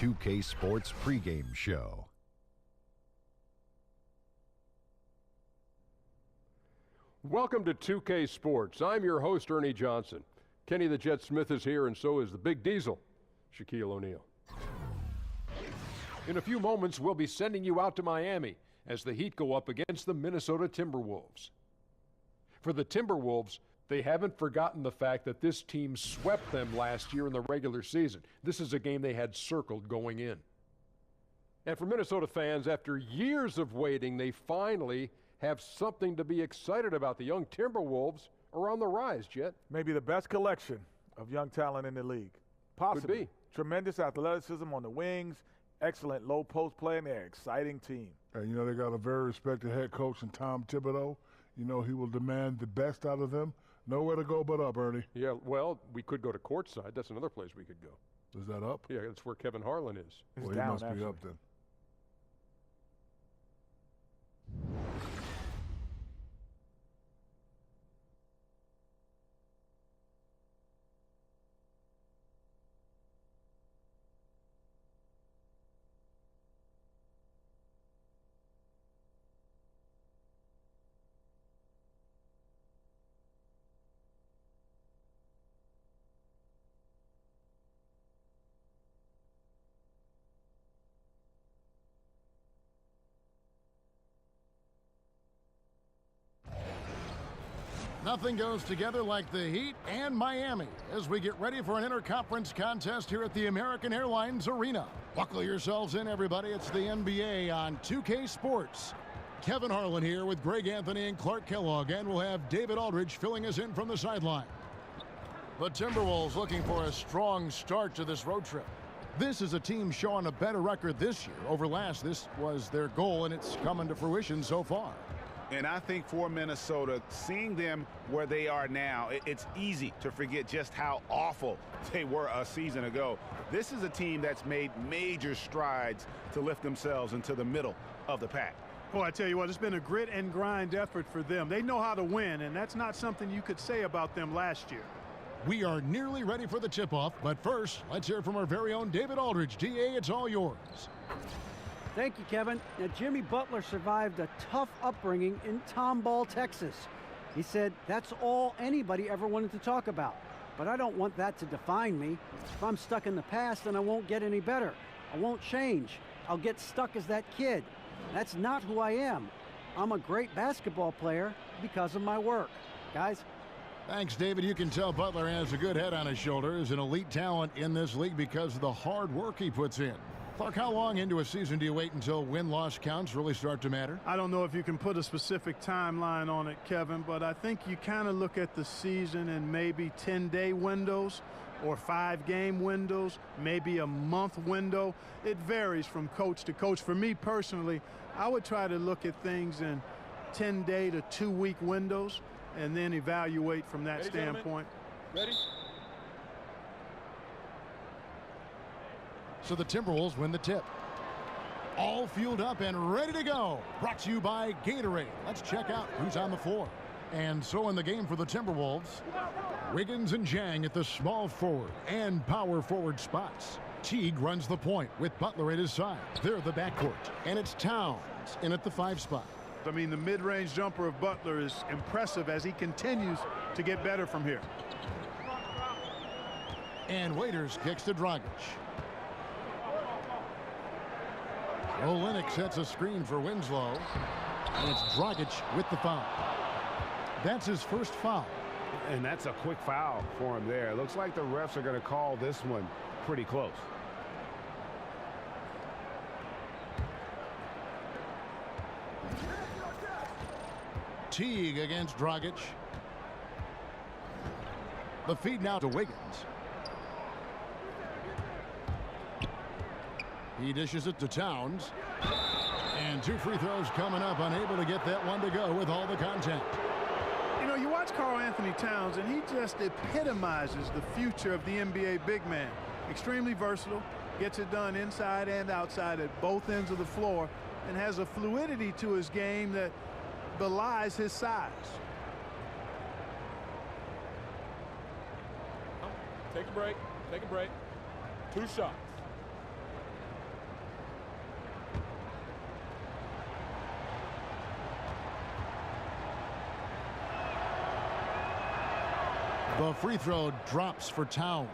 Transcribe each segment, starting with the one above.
2K Sports pregame show. Welcome to 2K Sports. I'm your host, Ernie Johnson. Kenny the Jet Smith is here, and so is the Big Diesel, Shaquille O'Neal. In a few moments, we'll be sending you out to Miami as the Heat go up against the Minnesota Timberwolves. For the Timberwolves, they haven't forgotten the fact that this team swept them last year in the regular season. This is a game they had circled going in. And for Minnesota fans, after years of waiting, they finally have something to be excited about. The young Timberwolves are on the rise, Jet. Maybe the best collection of young talent in the league. Possibly. Could be. Tremendous athleticism on the wings, excellent low post play, and they're an exciting team. And, you know, they got a very respected head coach in Tom Thibodeau. You know, he will demand the best out of them. Nowhere to go but up, Ernie. Yeah, well, we could go to courtside. That's another place we could go. Is that up? Yeah, that's where Kevin Harlan is. It's Well, down, he must actually. be up then. Nothing goes together like the Heat and Miami as we get ready for an interconference contest here at the American Airlines Arena. Buckle yourselves in, everybody. It's the NBA on 2K Sports. Kevin Harlan here with Greg Anthony and Clark Kellogg, and we'll have David Aldridge filling us in from the sideline. The Timberwolves looking for a strong start to this road trip. This is a team showing a better record this year over last. This was their goal, and it's coming to fruition so far. And I think for Minnesota, seeing them where they are now, it's easy to forget just how awful they were a season ago. This is a team that's made major strides to lift themselves into the middle of the pack. Boy, I tell you what, it's been a grit and grind effort for them. They know how to win, and that's not something you could say about them last year. We are nearly ready for the tip-off, but first, let's hear from our very own David Aldridge. DA, it's all yours. Thank you, Kevin. Now, Jimmy Butler survived a tough upbringing in Tomball, Texas. He said, that's all anybody ever wanted to talk about. But I don't want that to define me. If I'm stuck in the past, then I won't get any better. I won't change. I'll get stuck as that kid. That's not who I am. I'm a great basketball player because of my work. Guys? Thanks, David. You can tell Butler has a good head on his shoulders, an elite talent in this league because of the hard work he puts in. Clark, how long into a season do you wait until win-loss counts really start to matter? I don't know if you can put a specific timeline on it, Kevin, but I think you kind of look at the season in maybe 10-day windows or 5-game windows, maybe a month window. It varies from coach to coach. For me personally, I would try to look at things in 10-day to 2-week windows and then evaluate from that standpoint. Ready? So the Timberwolves win the tip. All fueled up and ready to go. Brought to you by Gatorade. Let's check out who's on the floor. And so in the game for the Timberwolves, Wiggins and Jang at the small forward and power forward spots. Teague runs the point with Butler at his side. They're the backcourt. And it's Towns in at the 5 spot. I mean, the mid-range jumper of Butler is impressive as he continues to get better from here. And Waiters kicks to Dragic. Olynyk sets a screen for Winslow. And it's Dragic with the foul. That's his first foul. And that's a quick foul for him there. Looks like the refs are going to call this one pretty close. Teague against Dragic. The feed now to Wiggins. He dishes it to Towns. And 2 free throws coming up, unable to get that one to go with all the contact. You know, you watch Karl-Anthony Towns, and he just epitomizes the future of the NBA big man. Extremely versatile, gets it done inside and outside at both ends of the floor, and has a fluidity to his game that belies his size. Take a break. Take a break. 2 shots. The free throw drops for Towns.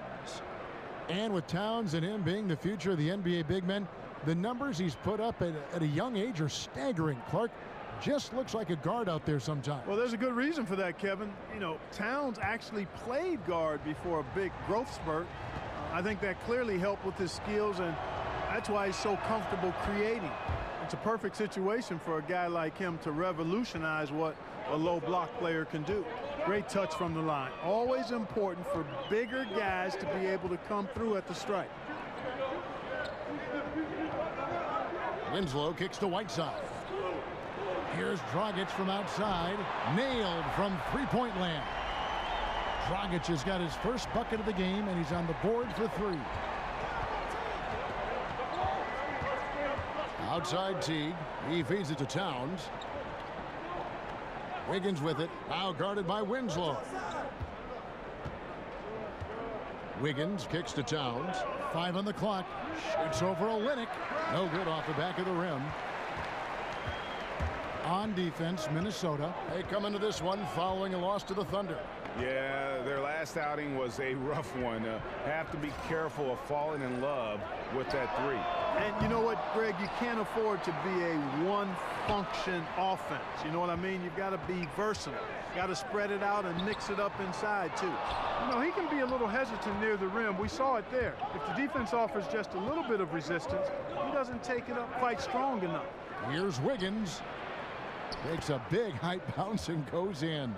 And with Towns and him being the future of the NBA big men, the numbers he's put up at a young age are staggering. Clark just looks like a guard out there sometimes. Well, there's a good reason for that, Kevin. You know, Towns actually played guard before a big growth spurt. I think that clearly helped with his skills, and that's why he's so comfortable creating. It's a perfect situation for a guy like him to revolutionize what a low block player can do. Great touch from the line. Always important for bigger guys to be able to come through at the stripe. Winslow kicks to Whiteside. Here's Dragic from outside. Nailed from three-point land. Dragic has got his first bucket of the game, and he's on the board for three. Outside Teague. He feeds it to Towns. Wiggins with it. Now guarded by Winslow. Wiggins kicks to Towns. 5 on the clock. Shoots over Olynyk. No good off the back of the rim. On defense, Minnesota. They come into this one following a loss to the Thunder. Yeah, their last outing was a rough one. Have to be careful of falling in love with that three. And you know what, Greg? You can't afford to be a one-function offense. You know what I mean? You've got to be versatile. Got to spread it out and mix it up inside, too. You know, he can be a little hesitant near the rim. We saw it there. If the defense offers just a little bit of resistance, he doesn't take it up quite strong enough. Here's Wiggins. Takes a big high bounce and goes in.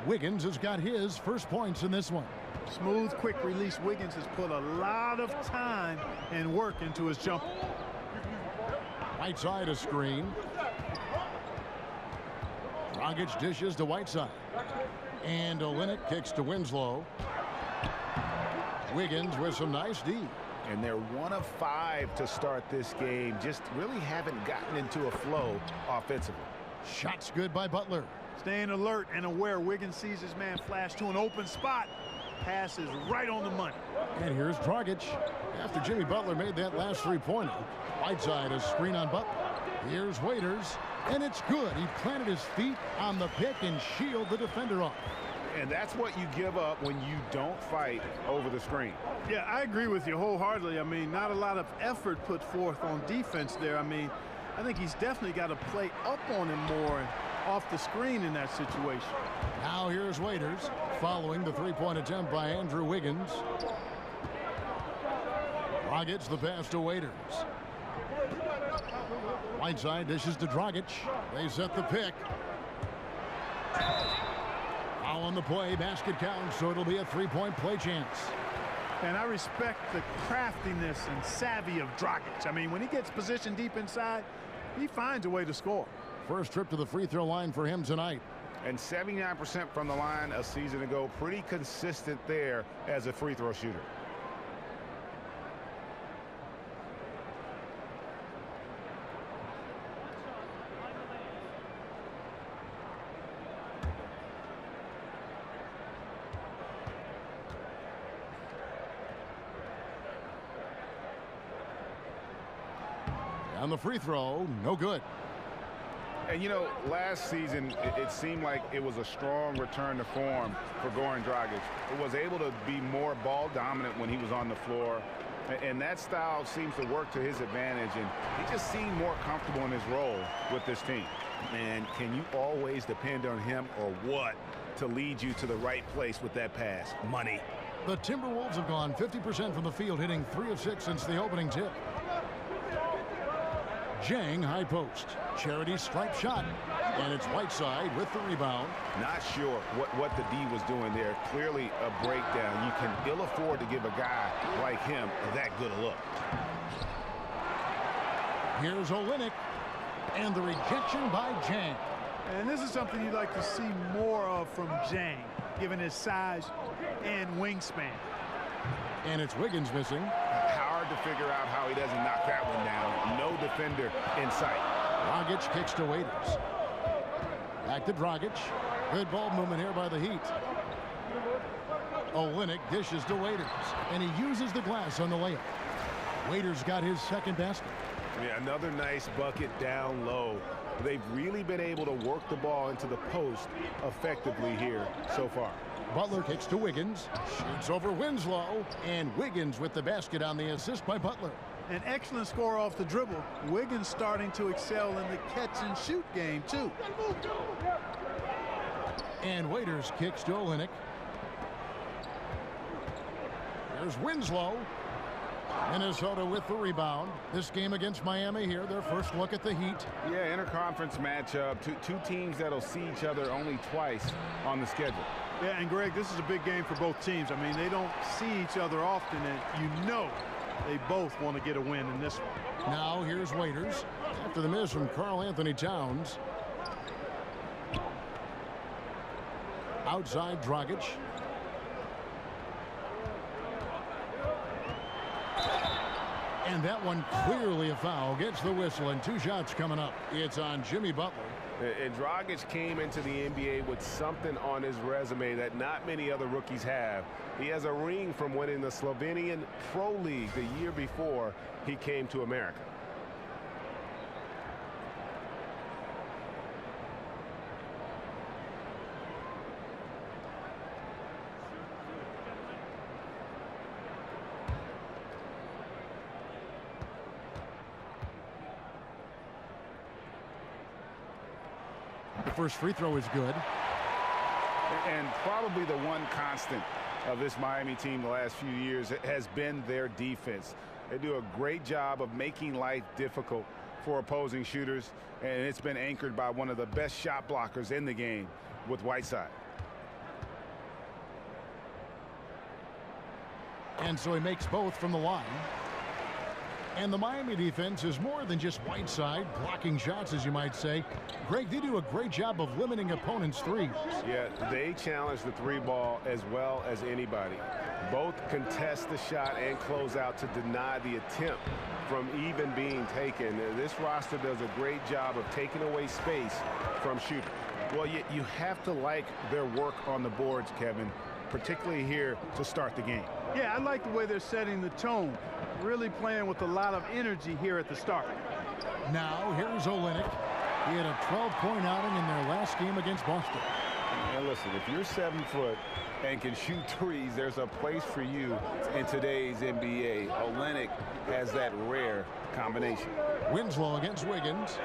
Wiggins has got his first points in this one. Smooth, quick release. Wiggins has put a lot of time and work into his jumper. Right side a screen. Dragic dishes to Whiteside. And Olynyk kicks to Winslow. Wiggins with some nice D. And they're 1 of 5 to start this game. Just really haven't gotten into a flow offensively. Shots good by Butler. Staying alert and aware. Wiggins sees his man flash to an open spot. Pass is right on the money. And here's Dragic. After Jimmy Butler made that last three-pointer. Whiteside a screen on Butler. Here's Waiters. And it's good. He planted his feet on the pick and shielded the defender off. And that's what you give up when you don't fight over the screen. Yeah, I agree with you wholeheartedly. I mean, not a lot of effort put forth on defense there. I mean, I think he's definitely got to play up on him more and off the screen in that situation. Now here's Waiters following the three-point attempt by Andrew Wiggins. Dragic the pass to Waiters. Whiteside dishes to Dragic. They set the pick. Foul on the play. Basket counts, so it'll be a three-point play chance. And I respect the craftiness and savvy of Dragic. I mean, when he gets positioned deep inside, he finds a way to score. First trip to the free throw line for him tonight. And 79% from the line a season ago. Pretty consistent there as a free throw shooter. On the free throw, no good. And, you know, last season, it seemed like it was a strong return to form for Goran Dragic. He was able to be more ball dominant when he was on the floor. And that style seems to work to his advantage. And he just seemed more comfortable in his role with this team. And can you always depend on him or what to lead you to the right place with that pass? Money. The Timberwolves have gone 50% from the field, hitting 3 of 6 since the opening tip. Jang high post. Charity stripe shot. And it's Whiteside with the rebound. Not sure what the D was doing there. Clearly a breakdown. You can ill afford to give a guy like him that good a look. Here's Olynyk. And the rejection by Jang. And this is something you'd like to see more of from Jang, given his size and wingspan. And it's Wiggins missing. Hard to figure out how he doesn't knock that one down. No defender in sight. Dragic kicks to Waiters. Back to Dragic. Good ball movement here by the Heat. Olynyk dishes to Waiters. And he uses the glass on the layup. Waiters got his second basket. Yeah, another nice bucket down low. They've really been able to work the ball into the post effectively here so far. Butler kicks to Wiggins, shoots over Winslow, and Wiggins with the basket on the assist by Butler. An excellent score off the dribble. Wiggins starting to excel in the catch-and-shoot game, too. And Waiters kicks to Olynyk. There's Winslow. Minnesota with the rebound. This game against Miami here, their first look at the Heat. Yeah, interconference matchup. Two teams that'll see each other only twice on the schedule. Yeah, and Greg, this is a big game for both teams. I mean, they don't see each other often, and you know they both want to get a win in this one. Now here's Waiters. After the miss from Karl Anthony Towns. Outside Dragic. And that one clearly a foul. Gets the whistle, and 2 shots coming up. It's on Jimmy Butler. And Dragic came into the NBA with something on his resume that not many other rookies have. He has a ring from winning the Slovenian Pro League the year before he came to America. The first free throw is good. And probably the one constant of this Miami team the last few years has been their defense. They do a great job of making life difficult for opposing shooters, and it's been anchored by one of the best shot blockers in the game with Whiteside. And so he makes both from the line. And the Miami defense is more than just Whiteside blocking shots, as you might say. Greg, they do a great job of limiting opponents' threes. Yeah, they challenge the 3 ball as well as anybody. Both contest the shot and close out to deny the attempt from even being taken. This roster does a great job of taking away space from shooters. Well, you have to like their work on the boards, Kevin, particularly here to start the game. Yeah, I like the way they're setting the tone. Really playing with a lot of energy here at the start. Now, here's Olynyk. He had a 12-point outing in their last game against Boston. And listen, if you're 7 foot and can shoot threes, there's a place for you in today's NBA. Olynyk has that rare combination. Winslow against Wiggins.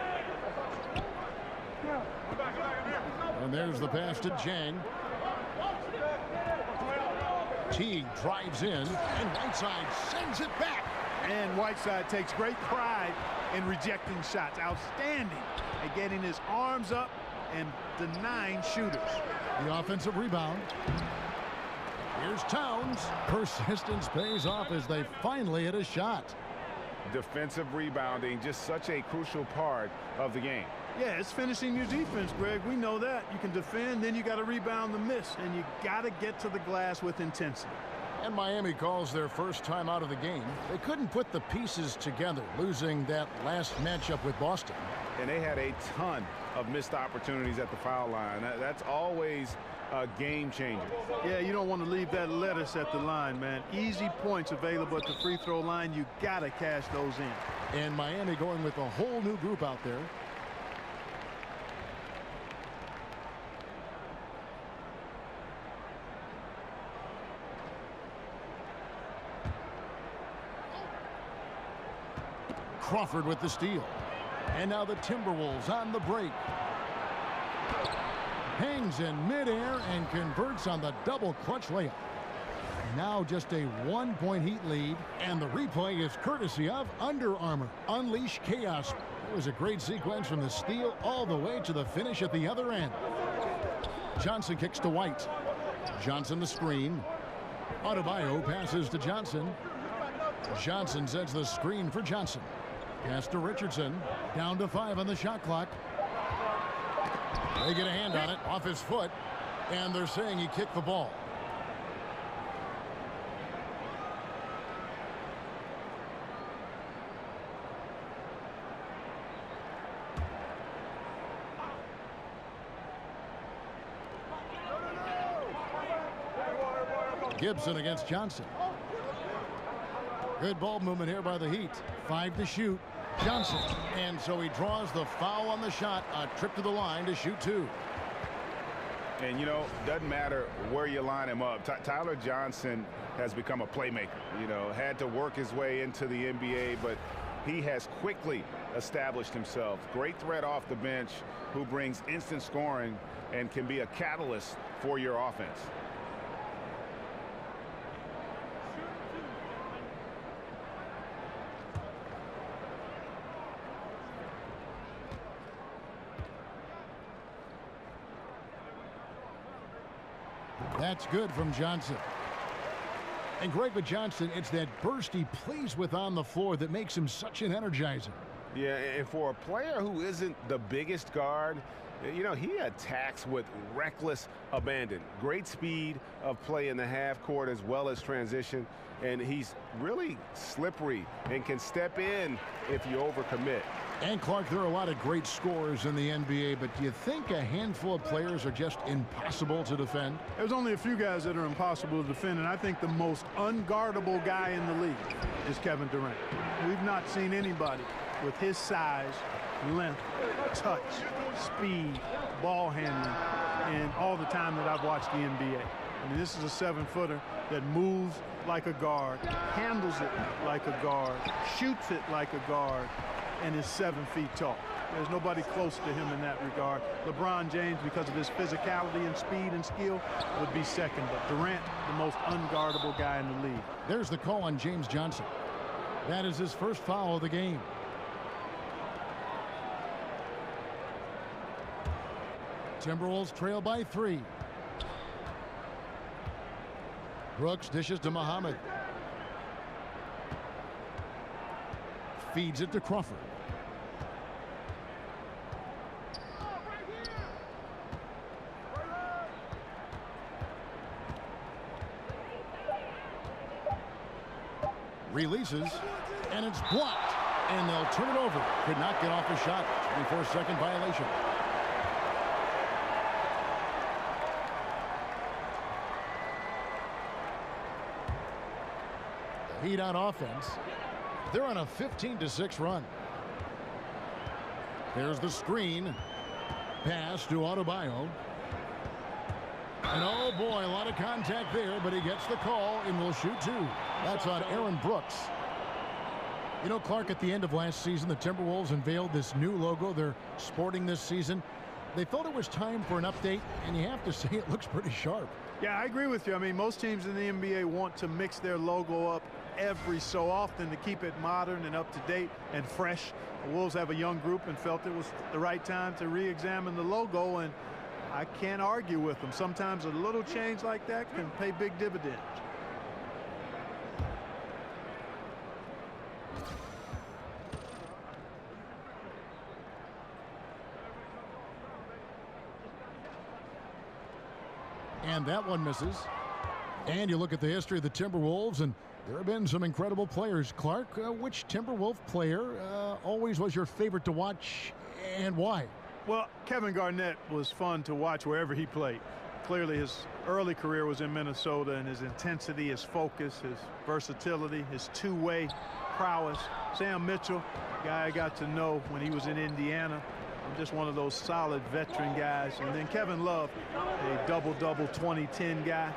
And there's the pass to Jang. Teague drives in, and Whiteside sends it back. And Whiteside takes great pride in rejecting shots. Outstanding at getting his arms up and denying shooters. The offensive rebound. Here's Towns. Persistence pays off as they finally hit a shot. Defensive rebounding, just such a crucial part of the game. Yeah, it's finishing your defense, Greg. We know that. You can defend, then you got to rebound the miss, and you got to get to the glass with intensity. And Miami calls their first time out of the game. They couldn't put the pieces together, losing that last matchup with Boston. And they had a ton of missed opportunities at the foul line. That's always a game changer. Yeah, you don't want to leave that lettuce at the line, man. Easy points available at the free throw line. You got to cash those in. And Miami going with a whole new group out there. Crawford with the steal. And now the Timberwolves on the break. Hangs in midair and converts on the double clutch layup. Now just a 1-point Heat lead, and the replay is courtesy of Under Armour. Unleash chaos. It was a great sequence from the steal all the way to the finish at the other end. Johnson kicks to White. Johnson the screen. Adebayo passes to Johnson. Johnson sets the screen for Johnson. Pass to Richardson. Down to 5 on the shot clock. They get a hand on it off his foot, and they're saying he kicked the ball. Gibson against Johnson. Good ball movement here by the Heat. 5 to shoot. Johnson. And so he draws the foul on the shot. A trip to the line to shoot 2. And, you know, doesn't matter where you line him up. Tyler Johnson has become a playmaker. You know, had to work his way into the NBA, but he has quickly established himself. Great threat off the bench who brings instant scoring and can be a catalyst for your offense. That's good from Johnson. And Greg, with Johnson, it's that burst he plays with on the floor that makes him such an energizer. Yeah, and for a player who isn't the biggest guard, you know, he attacks with reckless abandon. Great speed of play in the half court as well as transition. And he's really slippery and can step in if you overcommit. And Clark, there are a lot of great scorers in the NBA, but do you think a handful of players are just impossible to defend? There's only a few guys that are impossible to defend, and I think the most unguardable guy in the league is Kevin Durant. We've not seen anybody with his size, length, touch, speed, ball handling, and all the time that I've watched the NBA. I mean, this is a 7-footer that moves like a guard, handles it like a guard, shoots it like a guard, and is 7 feet tall. There's nobody close to him in that regard. LeBron James, because of his physicality and speed and skill, would be second. But Durant, the most unguardable guy in the league. There's the call on James Johnson. That is his first foul of the game. Timberwolves trail by 3. Brooks dishes to Muhammad. Feeds it to Crawford. Releases, and it's blocked, and they'll turn it over. Could not get off a shot. 24-second violation. The Heat on offense. They're on a 15-6 run. There's the screen. Pass to Adebayo. And oh boy, a lot of contact there, but he gets the call and will shoot 2. That's on Aaron Brooks. You know, Clark, at the end of last season, the Timberwolves unveiled this new logo they're sporting this season. They felt it was time for an update, and you have to say it looks pretty sharp. Yeah, I agree with you. I mean, most teams in the NBA want to mix their logo up every so often to keep it modern and up to date and fresh. The Wolves have a young group and felt it was the right time to re-examine the logo, and I can't argue with them. Sometimes a little change like that can pay big dividends. And that one misses. And you look at the history of the Timberwolves, and there have been some incredible players. Clark, which Timberwolf player always was your favorite to watch, and why? Well, Kevin Garnett was fun to watch wherever he played. Clearly, his early career was in Minnesota, and his intensity, his focus, his versatility, his two-way prowess. Sam Mitchell, guy I got to know when he was in Indiana. Just one of those solid veteran guys. And then Kevin Love, a double-double 20-10 guy,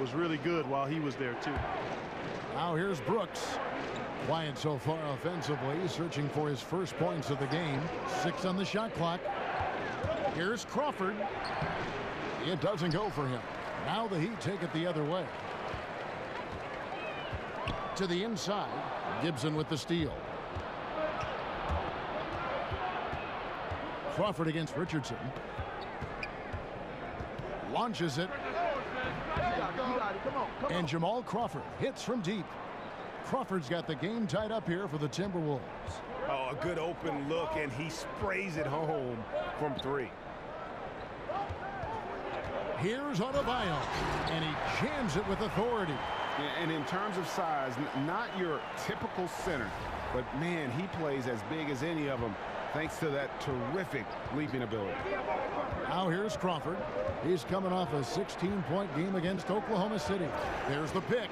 was really good while he was there, too. Now here's Brooks. Quiet so far offensively, searching for his first points of the game. 6 on the shot clock. Here's Crawford. It doesn't go for him. Now the Heat take it the other way. To the inside. Gibson with the steal. Crawford against Richardson. Launches it. And Jamal Crawford hits from deep. Crawford's got the game tied up here for the Timberwolves. Oh, a good open look, and he sprays it home from 3. Here's Adebayo, and he jams it with authority. And in terms of size, not your typical center, but man, he plays as big as any of them thanks to that terrific leaping ability. Now here's Crawford. He's coming off a 16-point game against Oklahoma City. There's the pick.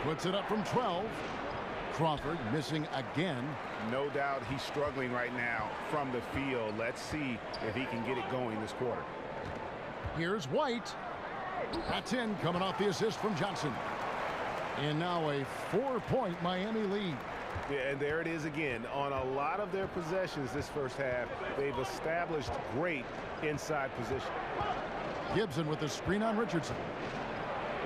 Puts it up from 12. Crawford missing again. No doubt he's struggling right now from the field. Let's see if he can get it going this quarter. Here's White. That's in, coming off the assist from Johnson. And now a 4-point Miami lead. Yeah, and there it is again. On a lot of their possessions this first half, they've established great inside position. Gibson with the screen on Richardson.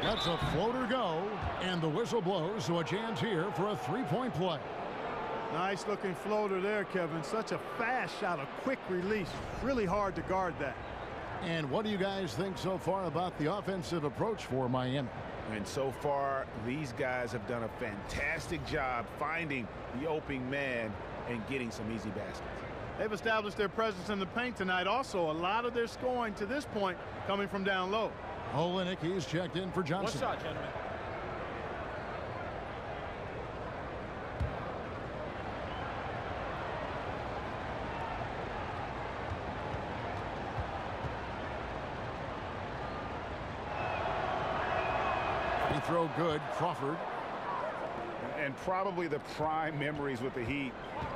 That's a floater go, and the whistle blows, so a chance here for a 3-point play. Nice looking floater there, Kevin. Such a fast shot, a quick release. Really hard to guard that. And what do you guys think so far about the offensive approach for Miami? And so far, these guys have done a fantastic job finding the opening man and getting some easy baskets. They've established their presence in the paint tonight. Also, a lot of their scoring to this point coming from down low. Olenek, he's checked in for Johnson. One shot, gentlemen. Free throw good, Crawford. And probably the prime memories with the Heat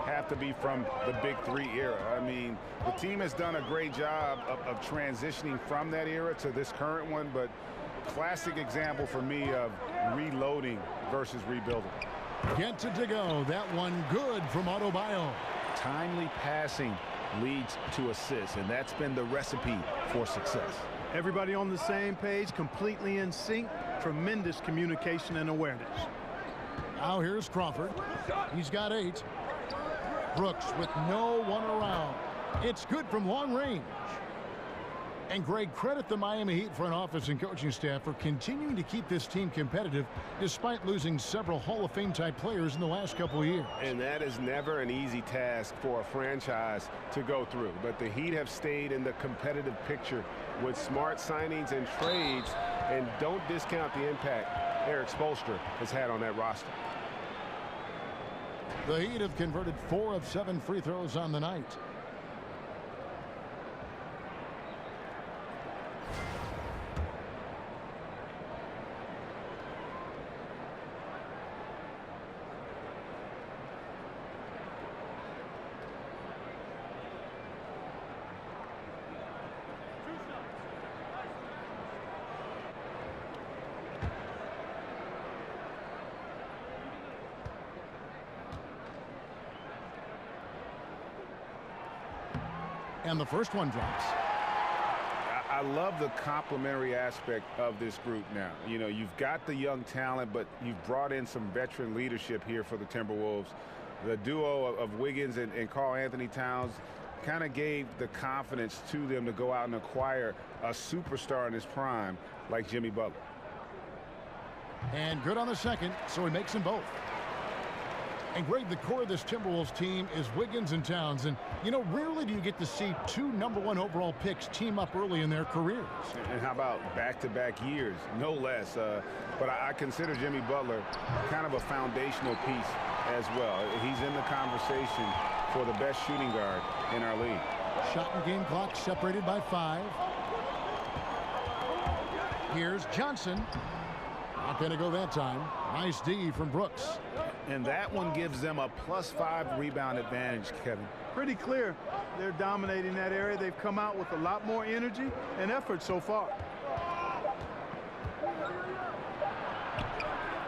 have to be from the Big Three era. I mean, the team has done a great job of transitioning from that era to this current one, but classic example for me of reloading versus rebuilding. Gets it to go. That one good from Adebayo. Timely passing leads to assists, and that's been the recipe for success. Everybody on the same page, completely in sync. Tremendous communication and awareness. Now here's Crawford. He's got 8. Brooks with no one around. It's good from long range. And Greg, credit the Miami Heat front office and coaching staff for continuing to keep this team competitive despite losing several Hall of Fame type players in the last couple of years. And that is never an easy task for a franchise to go through. But the Heat have stayed in the competitive picture with smart signings and trades, and don't discount the impact Eric Spoelstra has had on that roster. The Heat have converted 4 of 7 free throws on the night. And the first one drops. I love the complementary aspect of this group now. You know, you've got the young talent, but you've brought in some veteran leadership here for the Timberwolves. The duo of Wiggins and Karl Anthony Towns kind of gave the confidence to them to go out and acquire a superstar in his prime like Jimmy Butler. And good on the second, so he makes them both. And Greg, the core of this Timberwolves team is Wiggins and Towns. And, you know, rarely do you get to see 2 #1 overall picks team up early in their careers. And how about back-to-back years, no less. But I consider Jimmy Butler kind of a foundational piece as well. He's in the conversation for the best shooting guard in our league. Shot and game clock separated by 5. Here's Johnson. Not going to go that time. Nice D from Brooks. And that one gives them a +5 rebound advantage, Kevin. Pretty clear. They're dominating that area. They've come out with a lot more energy and effort so far.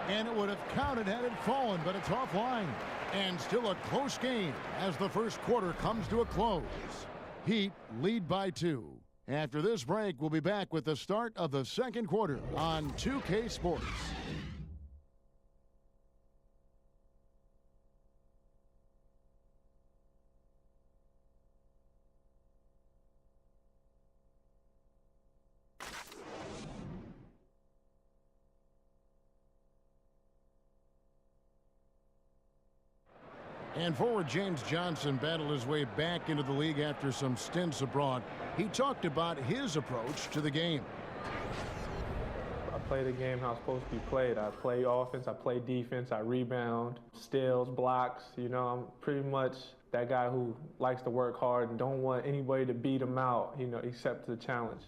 And it would have counted had it fallen, but it's offline. And still a close game as the first quarter comes to a close. Heat lead by 2. After this break, we'll be back with the start of the second quarter on 2K Sports. And forward James Johnson battled his way back into the league after some stints abroad. He talked about his approach to the game. I play the game how it's supposed to be played. I play offense, I play defense, I rebound, steals, blocks. You know, I'm pretty much that guy who likes to work hard and don't want anybody to beat him out, you know, accept the challenge.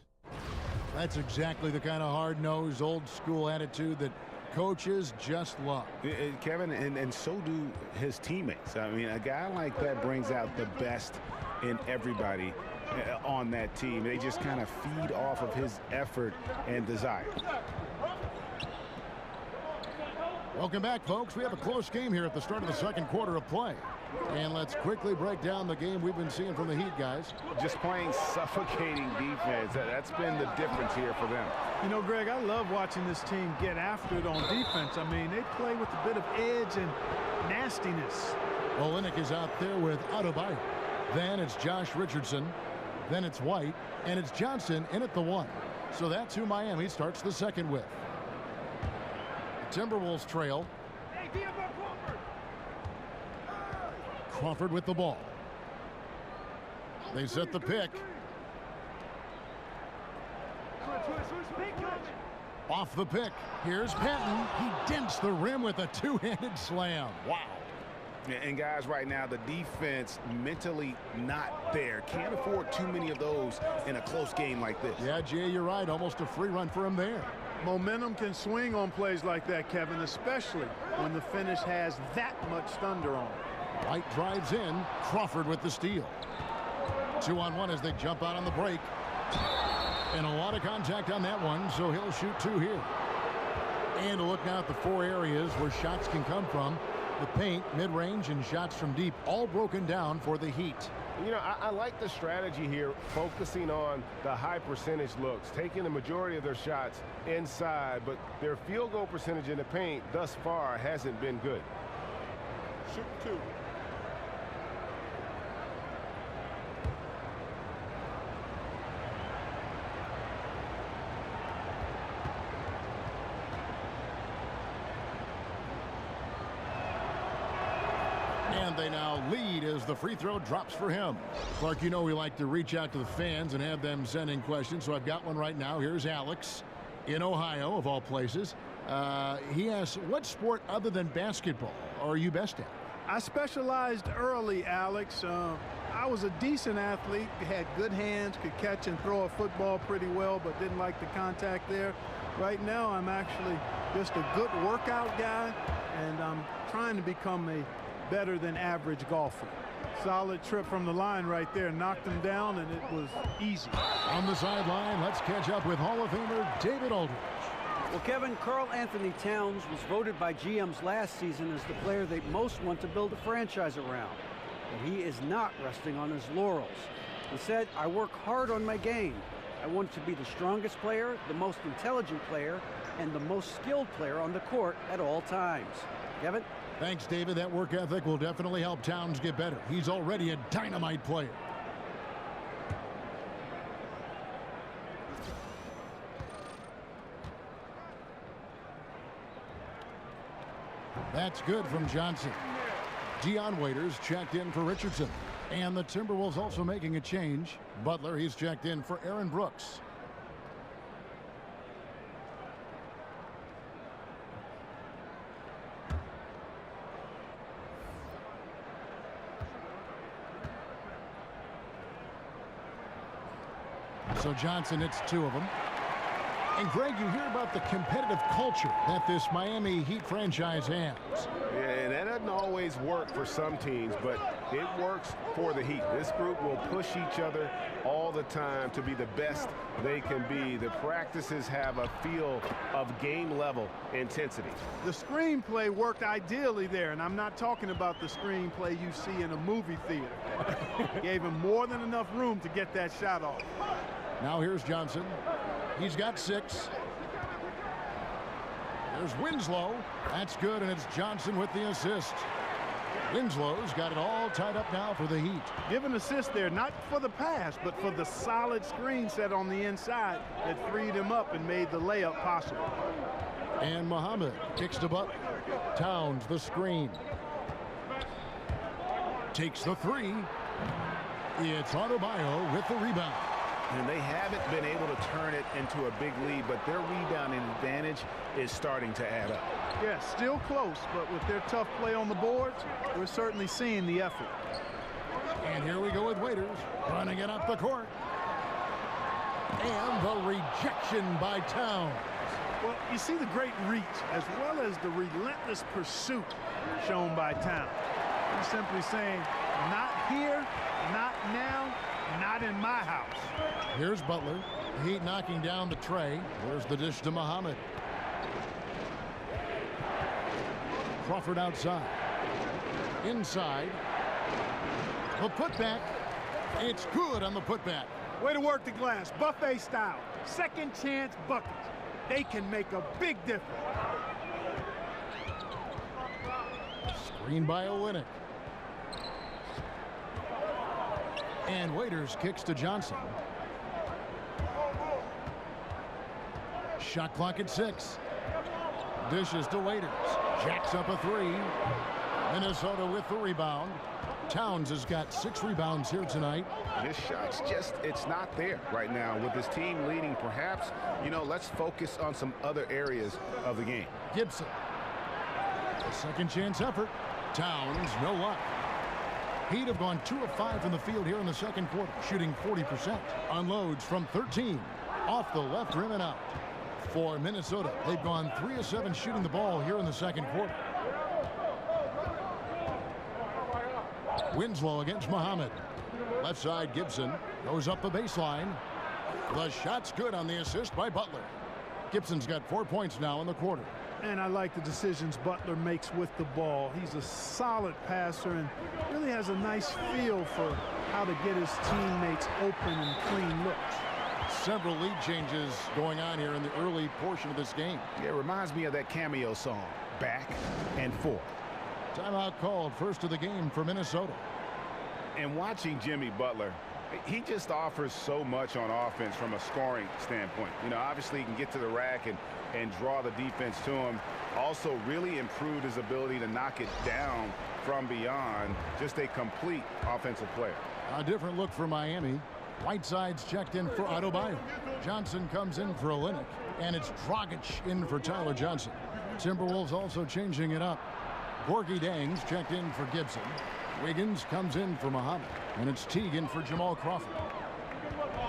That's exactly the kind of hard-nosed, old-school attitude that coaches just love. Kevin, and so do his teammates. I mean, a guy like that brings out the best in everybody on that team. They just kind of feed off of his effort and desire. Welcome back, folks. We have a close game here at the start of the second quarter of play. And let's quickly break down the game we've been seeing from the Heat, guys. Just playing suffocating defense. That's been the difference here for them. You know, Greg, I love watching this team get after it on defense. I mean, they play with a bit of edge and nastiness. Olynyk is out there with Adebayo. Then it's Josh Richardson. Then it's White. And it's Johnson in at the 1. So that's who Miami starts the second with. The Timberwolves trail. Crawford with the ball. They set the pick. Off the pick. Here's Patton. He dents the rim with a two-handed slam. Wow. And guys, right now, the defense mentally not there. Can't afford too many of those in a close game like this. Yeah, Jay, you're right. Almost a free run for him there. Momentum can swing on plays like that, Kevin, especially when the finish has that much thunder on it. White drives in. Crawford with the steal. 2-on-1 as they jump out on the break. And a lot of contact on that one, so he'll shoot 2 here. And look now at the 4 areas where shots can come from. The paint, mid-range, and shots from deep, all broken down for the Heat. You know, I like the strategy here, focusing on the high percentage looks, taking the majority of their shots inside, but their field goal percentage in the paint thus far hasn't been good. Shoot 2. And they now lead as the free throw drops for him. Clark, you know we like to reach out to the fans and have them send in questions, so I've got one right now. Here's Alex in Ohio, of all places. He asks, what sport other than basketball are you best at? I specialized early, Alex. I was a decent athlete, had good hands, could catch and throw a football pretty well, but didn't like the contact there. Right now, I'm actually just a good workout guy, and I'm trying to become a better than average golfer. Solid trip from the line right there. Knocked him down, and it was easy. On the sideline, let's catch up with Hall of Famer David Aldridge. Well, Kevin, Karl Anthony Towns was voted by GMs last season as the player they most want to build a franchise around. But he is not resting on his laurels. He said, I work hard on my game. I want to be the strongest player, the most intelligent player, and the most skilled player on the court at all times. Kevin? Thanks, David. That work ethic will definitely help Towns get better. He's already a dynamite player. That's good from Johnson. Dion Waiters checked in for Richardson. And the Timberwolves also making a change. Butler, he's checked in for Aaron Brooks. So Johnson hits 2 of them. And Greg, you hear about the competitive culture that this Miami Heat franchise has. Yeah, and that doesn't always work for some teams, but it works for the Heat. This group will push each other all the time to be the best they can be. The practices have a feel of game-level intensity. The screenplay worked ideally there, and I'm not talking about the screenplay you see in a movie theater. Gave him more than enough room to get that shot off. Now here's Johnson. He's got 6. There's Winslow. That's good, and it's Johnson with the assist. Winslow's got it all tied up now for the Heat. Give an assist there, not for the pass, but for the solid screen set on the inside that freed him up and made the layup possible. And Muhammad kicks to Butler. Towns the screen. Takes the 3. It's Adebayo with the rebound. And they haven't been able to turn it into a big lead, but their rebounding advantage is starting to add up. Yeah, still close, but with their tough play on the boards, we're certainly seeing the effort. And here we go with Waiters, running it up the court. And the rejection by Towns. Well, you see the great reach as well as the relentless pursuit shown by Towns. He's simply saying, not here, not now, not in my house. Here's Butler. Heat knocking down the tray. Here's the dish to Muhammad. Crawford outside. Inside. The putback. It's good on the putback. Way to work the glass, buffet style. Second chance buckets. They can make a big difference. Screen by Olynyk. And Waiters kicks to Johnson. Shot clock at 6. Dishes to Waiters. Jacks up a 3. Minnesota with the rebound. Towns has got 6 rebounds here tonight. This shot's just, it's not there right now. With this team leading, perhaps, let's focus on some other areas of the game. Gibson. A second chance effort. Towns, no luck. Heat have gone 2 of 5 from the field here in the second quarter, shooting 40%. Unloads from 13. Off the left rim and out. For Minnesota, they've gone 3 of 7 shooting the ball here in the second quarter. Winslow against Muhammad. Left side, Gibson goes up the baseline. The shot's good on the assist by Butler. Gibson's got 4 points now in the quarter. And I like the decisions Butler makes with the ball. He's a solid passer and really has a nice feel for how to get his teammates open and clean looks. Several lead changes going on here in the early portion of this game. Yeah, it reminds me of that cameo song, Back and Forth. Timeout called, first of the game for Minnesota. And watching Jimmy Butler, he just offers so much on offense from a scoring standpoint. Obviously he can get to the rack and draw the defense to him. Also really improved his ability to knock it down from beyond. Just a complete offensive player. A different look for Miami. Whiteside's checked in for Adebayo. Johnson comes in for Olynyk. And it's Dragic in for Tyler Johnson. Timberwolves also changing it up. Gorgie Dang's checked in for Gibson. Wiggins comes in for Muhammad. And it's Teague in for Jamal Crawford.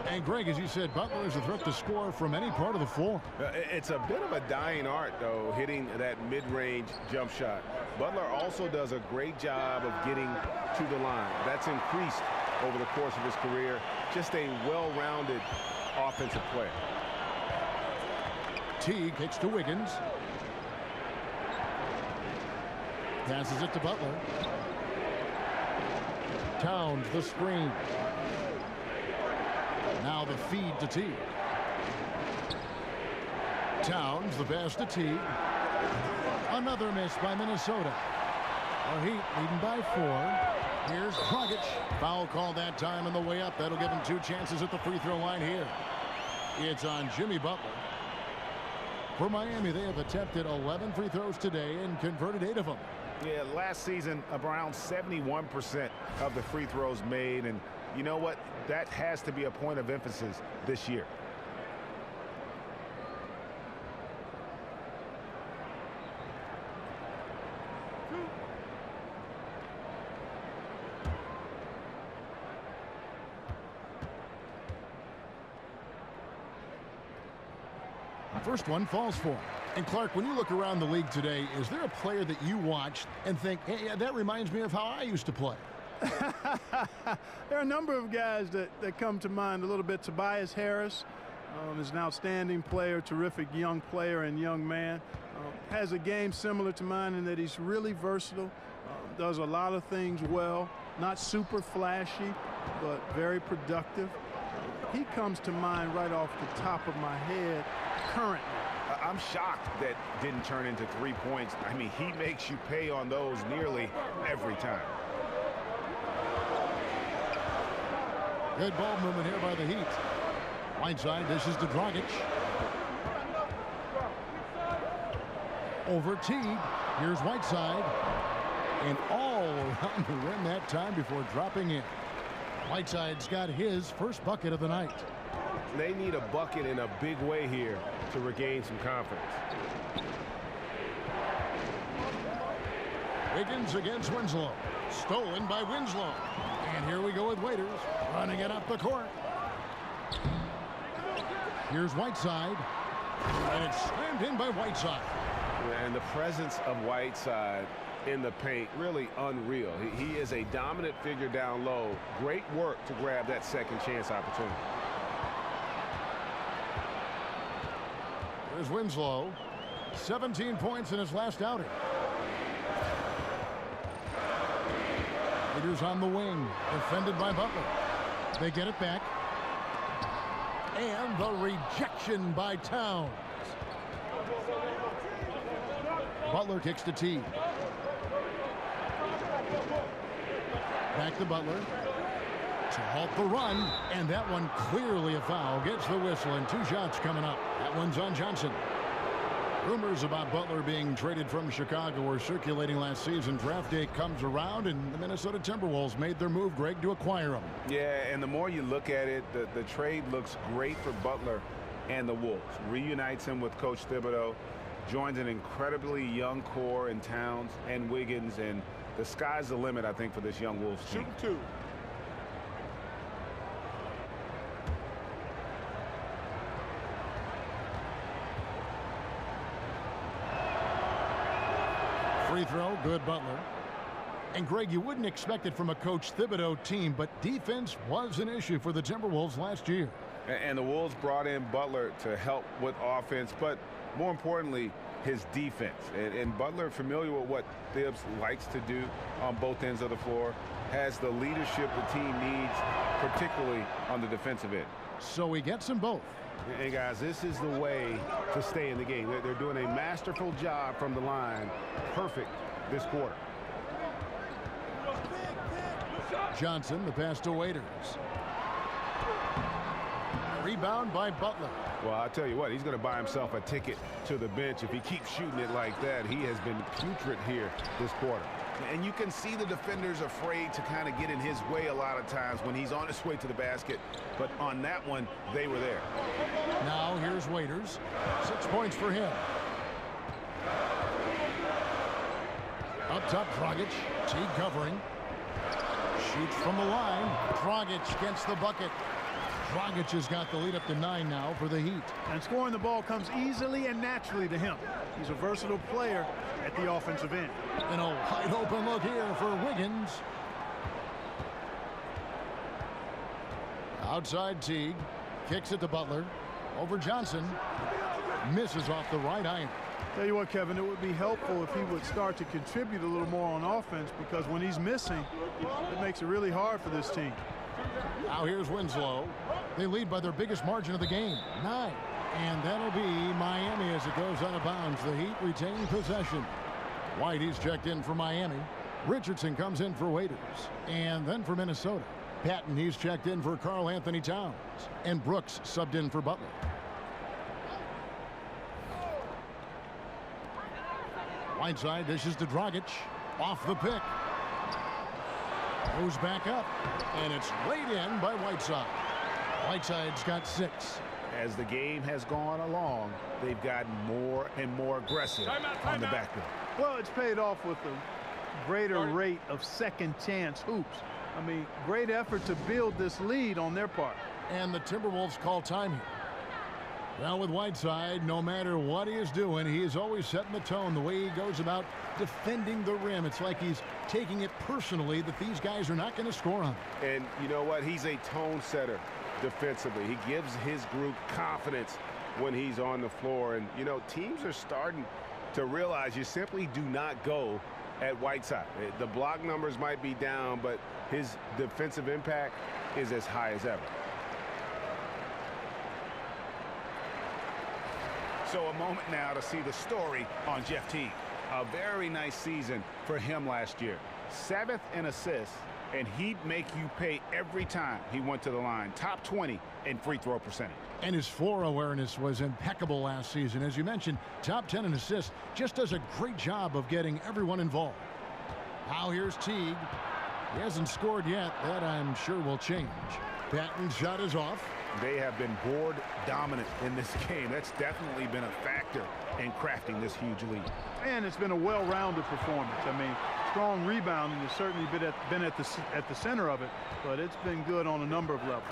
And Greg, as you said, Butler is a threat to score from any part of the floor. It's a bit of a dying art, though, hitting that mid-range jump shot. Butler also does a great job of getting to the line. That's increased over the course of his career. Just a well-rounded offensive player. Teague kicks to Wiggins. Passes it to Butler. Towns the screen. Now the feed to Teague. Towns the pass to Teague. Another miss by Minnesota. The Heat leading by 4. Here's Dragic. Foul call that time on the way up. That'll give him 2 chances at the free throw line here. It's on Jimmy Butler. For Miami, they have attempted 11 free throws today and converted 8 of them. Yeah, last season, around 71% of the free throws made. And you know what? That has to be a point of emphasis this year. First one falls for him. And Clark, when you look around the league today, is there a player that you watched and think, hey, that reminds me of how I used to play? There are a number of guys that come to mind a little bit. Tobias Harris is an outstanding player, terrific young player and young man. Has a game similar to mine in that he's really versatile, does a lot of things well, not super flashy, but very productive. He comes to mind right off the top of my head currently. I'm shocked that didn't turn into 3 points. I mean, he makes you pay on those nearly every time. Good ball movement here by the Heat. Whiteside dishes to Dragic. Over Teague. Here's Whiteside. And all around the rim that time before dropping in. Whiteside's got his first bucket of the night. They need a bucket in a big way here to regain some confidence. Wiggins against Winslow. Stolen by Winslow. And here we go with Waiters running it up the court. Here's Whiteside. And it's slammed in by Whiteside. And the presence of Whiteside in the paint, really unreal. He is a dominant figure down low. Great work to grab that second chance opportunity. Here's Winslow. 17 points in his last outing. Leaders on the wing, defended by Butler. They get it back. And the rejection by Towns. Butler kicks to T. Back to Butler. To halt the run. And that one clearly a foul. Gets the whistle and 2 shots coming up. That one's on Johnson. Rumors about Butler being traded from Chicago were circulating last season. Draft day comes around, and the Minnesota Timberwolves made their move, Greg, to acquire him. Yeah, and the more you look at it, the trade looks great for Butler and the Wolves. Reunites him with Coach Thibodeau, joins an incredibly young core in Towns and Wiggins, and the sky's the limit, I think, for this young Wolves team. Shoot 2. Free throw, good Butler. And Greg, you wouldn't expect it from a Coach Thibodeau team, but defense was an issue for the Timberwolves last year. And the Wolves brought in Butler to help with offense, but more importantly, his defense. And Butler, familiar with what Thibs likes to do on both ends of the floor, has the leadership the team needs, particularly on the defensive end. So he gets them both. And guys, this is the way to stay in the game. They're doing a masterful job from the line. Perfect this quarter. Johnson, the pass to Waiters. Rebound by Butler. Well, I'll tell you what, he's going to buy himself a ticket to the bench if he keeps shooting it like that. He has been putrid here this quarter. And you can see the defenders afraid to kind of get in his way a lot of times when he's on his way to the basket. But on that one, they were there. Now here's Waiters. 6 points for him. Up top, Dragic. T covering. Shoots from the line. Dragic gets the bucket. Dragic has got the lead up to 9 now for the Heat. And scoring the ball comes easily and naturally to him. He's a versatile player at the offensive end. And a wide open look here for Wiggins. Outside Teague. Kicks it to Butler. Over Johnson. Misses off the right iron. Tell you what, Kevin, it would be helpful if he would start to contribute a little more on offense, because when he's missing, it makes it really hard for this team. Now here's Winslow. They lead by their biggest margin of the game, 9. And that'll be Miami as it goes out of bounds. The Heat retain possession. White, he's checked in for Miami. Richardson comes in for Waiters. And then for Minnesota, Patton, he's checked in for Karl Anthony Towns. And Brooks subbed in for Butler. Whiteside dishes to Dragic. Off the pick. Goes back up. And it's laid in by Whiteside. Whiteside's got 6. As the game has gone along, they've gotten more and more aggressive on the back end. Well, it's paid off with a greater rate of second chance hoops. I mean, great effort to build this lead on their part. And the Timberwolves call time here. Now with Whiteside, no matter what he is doing, he is always setting the tone. The way he goes about defending the rim, it's like he's taking it personally that these guys are not going to score on him. And you know what? He's a tone setter defensively. He gives his group confidence when he's on the floor. And, you know, teams are starting to realize you simply do not go at Whiteside. The block numbers might be down, but his defensive impact is as high as ever. So a moment now to see the story on Jeff Teague. A very nice season for him last year. 7th in assists, and he'd make you pay every time he went to the line. Top 20 in free throw percentage. And his floor awareness was impeccable last season. As you mentioned, top 10 in assists. Just does a great job of getting everyone involved. Now here's Teague. He hasn't scored yet. That I'm sure will change. Patton's shot is off. They have been board dominant in this game. That's definitely been a factor in crafting this huge lead. And it's been a well-rounded performance. I mean, strong rebounding has certainly been at the center of it, but it's been good on a number of levels.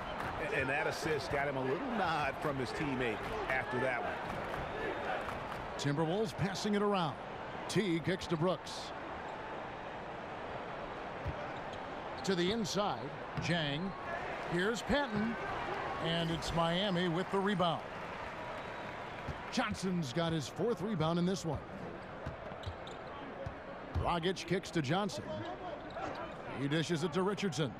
And that assist got him a little nod from his teammate after that one. Timberwolves passing it around. T kicks to Brooks. To the inside, Jang. Here's Patton. And it's Miami with the rebound. Johnson's got his 4th rebound in this one. Dragic kicks to Johnson. He dishes it to Richardson.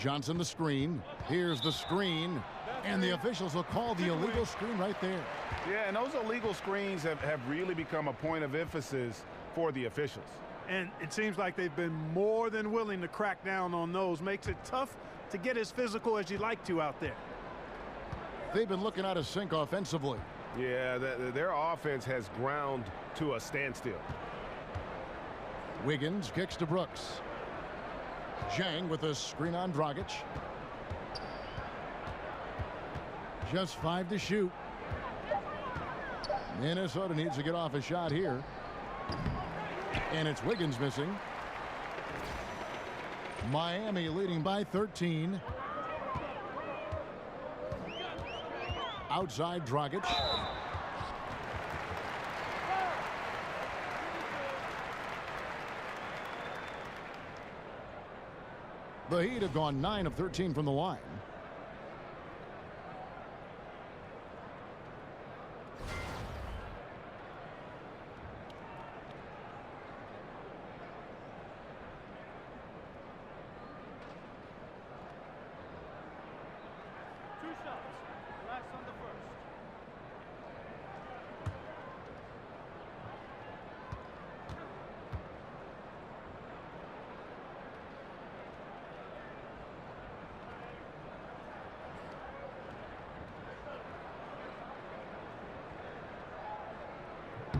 Johnson the screen. Here's the screen. And the officials will call the illegal screen right there. Yeah, and those illegal screens have really become a point of emphasis for the officials. And it seems like they've been more than willing to crack down on those. Makes it tough to get as physical as you'd like to out there. They've been looking out of sync offensively. Yeah, their offense has ground to a standstill. Wiggins kicks to Brooks. Jang with a screen on Dragic. Just 5 to shoot. Minnesota needs to get off a shot here. And it's Wiggins missing. Miami leading by 13. Outside Dragic. The Heat have gone 9 of 13 from the line.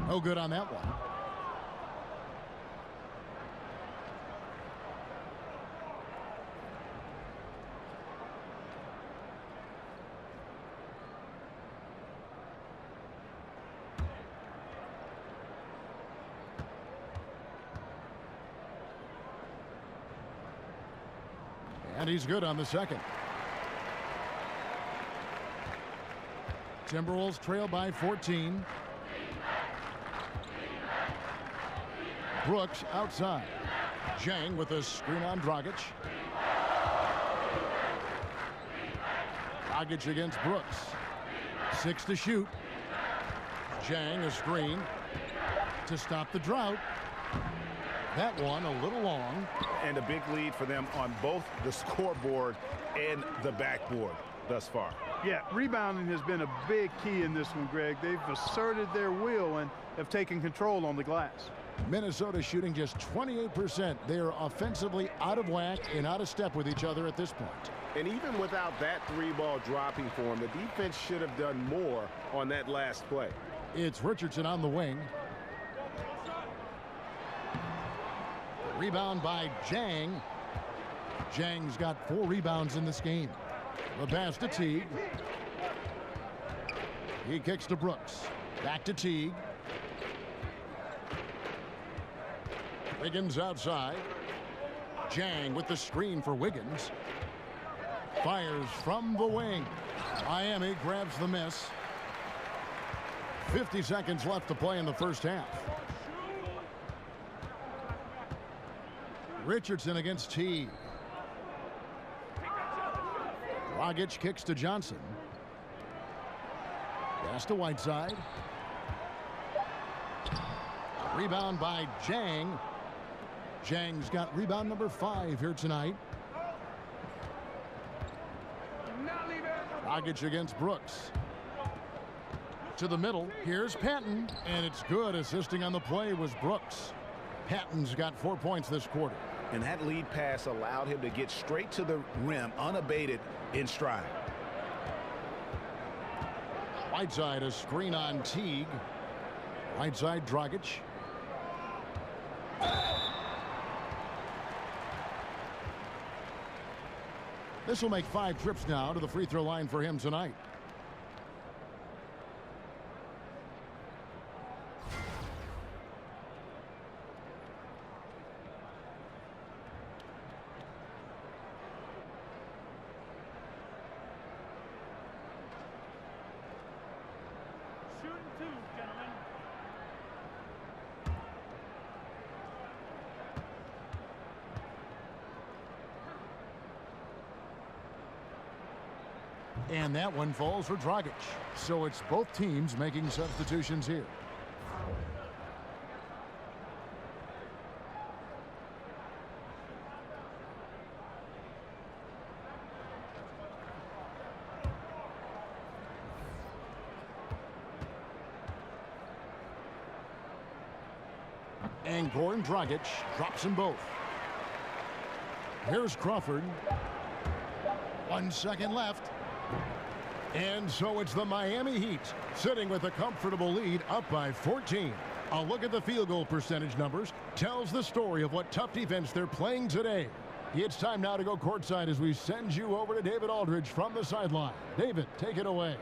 No good on that one. And he's good on the second. Timberwolves trail by 14. Brooks outside. Jang with a screen on Dragic. Dragic against Brooks. 6 to shoot. Jang a screen to stop the drought. That one a little long. And a big lead for them on both the scoreboard and the backboard thus far. Yeah, rebounding has been a big key in this one, Greg. They've asserted their will and have taken control on the glass. Minnesota shooting just 28%. They are offensively out of whack and out of step with each other at this point. And even without that 3-ball dropping for him, the defense should have done more on that last play. It's Richardson on the wing. Rebound by Jang. Jang's got 4 rebounds in this game. The pass to Teague. He kicks to Brooks. Back to Teague. Wiggins outside. Jang with the screen for Wiggins. Fires from the wing. Miami grabs the miss. 50 seconds left to play in the first half. Richardson against Teague. Dragic kicks to Johnson. Pass to Whiteside. Rebound by Jang. Jang's got rebound number 5 here tonight. Dragic against Brooks. To the middle. Here's Patton. And it's good. Assisting on the play was Brooks. Patton's got 4 points this quarter. And that lead pass allowed him to get straight to the rim, unabated in stride. Whiteside, a screen on Teague. Whiteside, Dragic. This will make 5 trips now to the free throw line for him tonight. And that one falls for Dragic. So it's both teams making substitutions here. And Goran Dragic drops them both. Here's Crawford. 1 second left. And so it's the Miami Heat sitting with a comfortable lead, up by 14. A look at the field goal percentage numbers tells the story of what tough defense they're playing today. It's time now to go courtside as we send you over to David Aldridge from the sideline. David, take it away.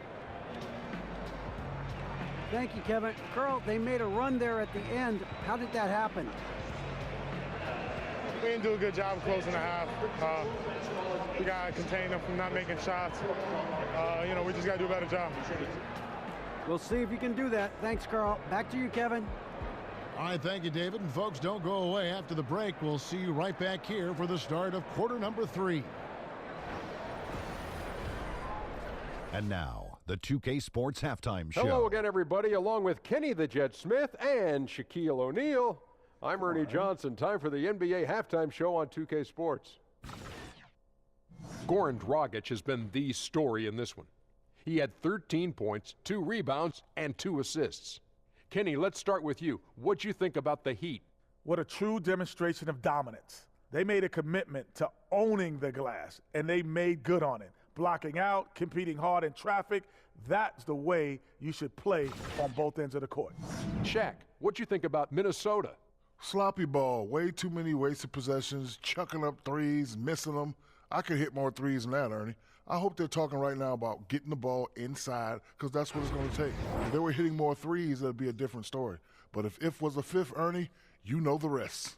Thank you, Kevin. Carl, they made a run there at the end. How did that happen? We didn't do a good job of closing the half. We got to contain them from not making shots. We just got to do a better job. We'll see if you can do that. Thanks, Carl. Back to you, Kevin. All right, thank you, David. And folks, don't go away. After the break, we'll see you right back here for the start of quarter number 3. And now, the 2K Sports Halftime Show. Hello again, everybody. Along with Kenny the Jet Smith and Shaquille O'Neal, I'm Ernie Johnson. Time for the NBA Halftime Show on 2K Sports. Goran Dragic has been the story in this one. He had 13 points, 2 rebounds, and 2 assists. Kenny, let's start with you. What'd you think about the Heat? What a true demonstration of dominance. They made a commitment to owning the glass, and they made good on it. Blocking out, competing hard in traffic, that's the way you should play on both ends of the court. Shaq, what'd you think about Minnesota? Sloppy ball, way too many wasted possessions, chucking up threes, missing them. I could hit more threes than that, Ernie. I hope they're talking right now about getting the ball inside, because that's what it's going to take. If they were hitting more threes, it'd be a different story. But if was a fifth, Ernie, you know the rest.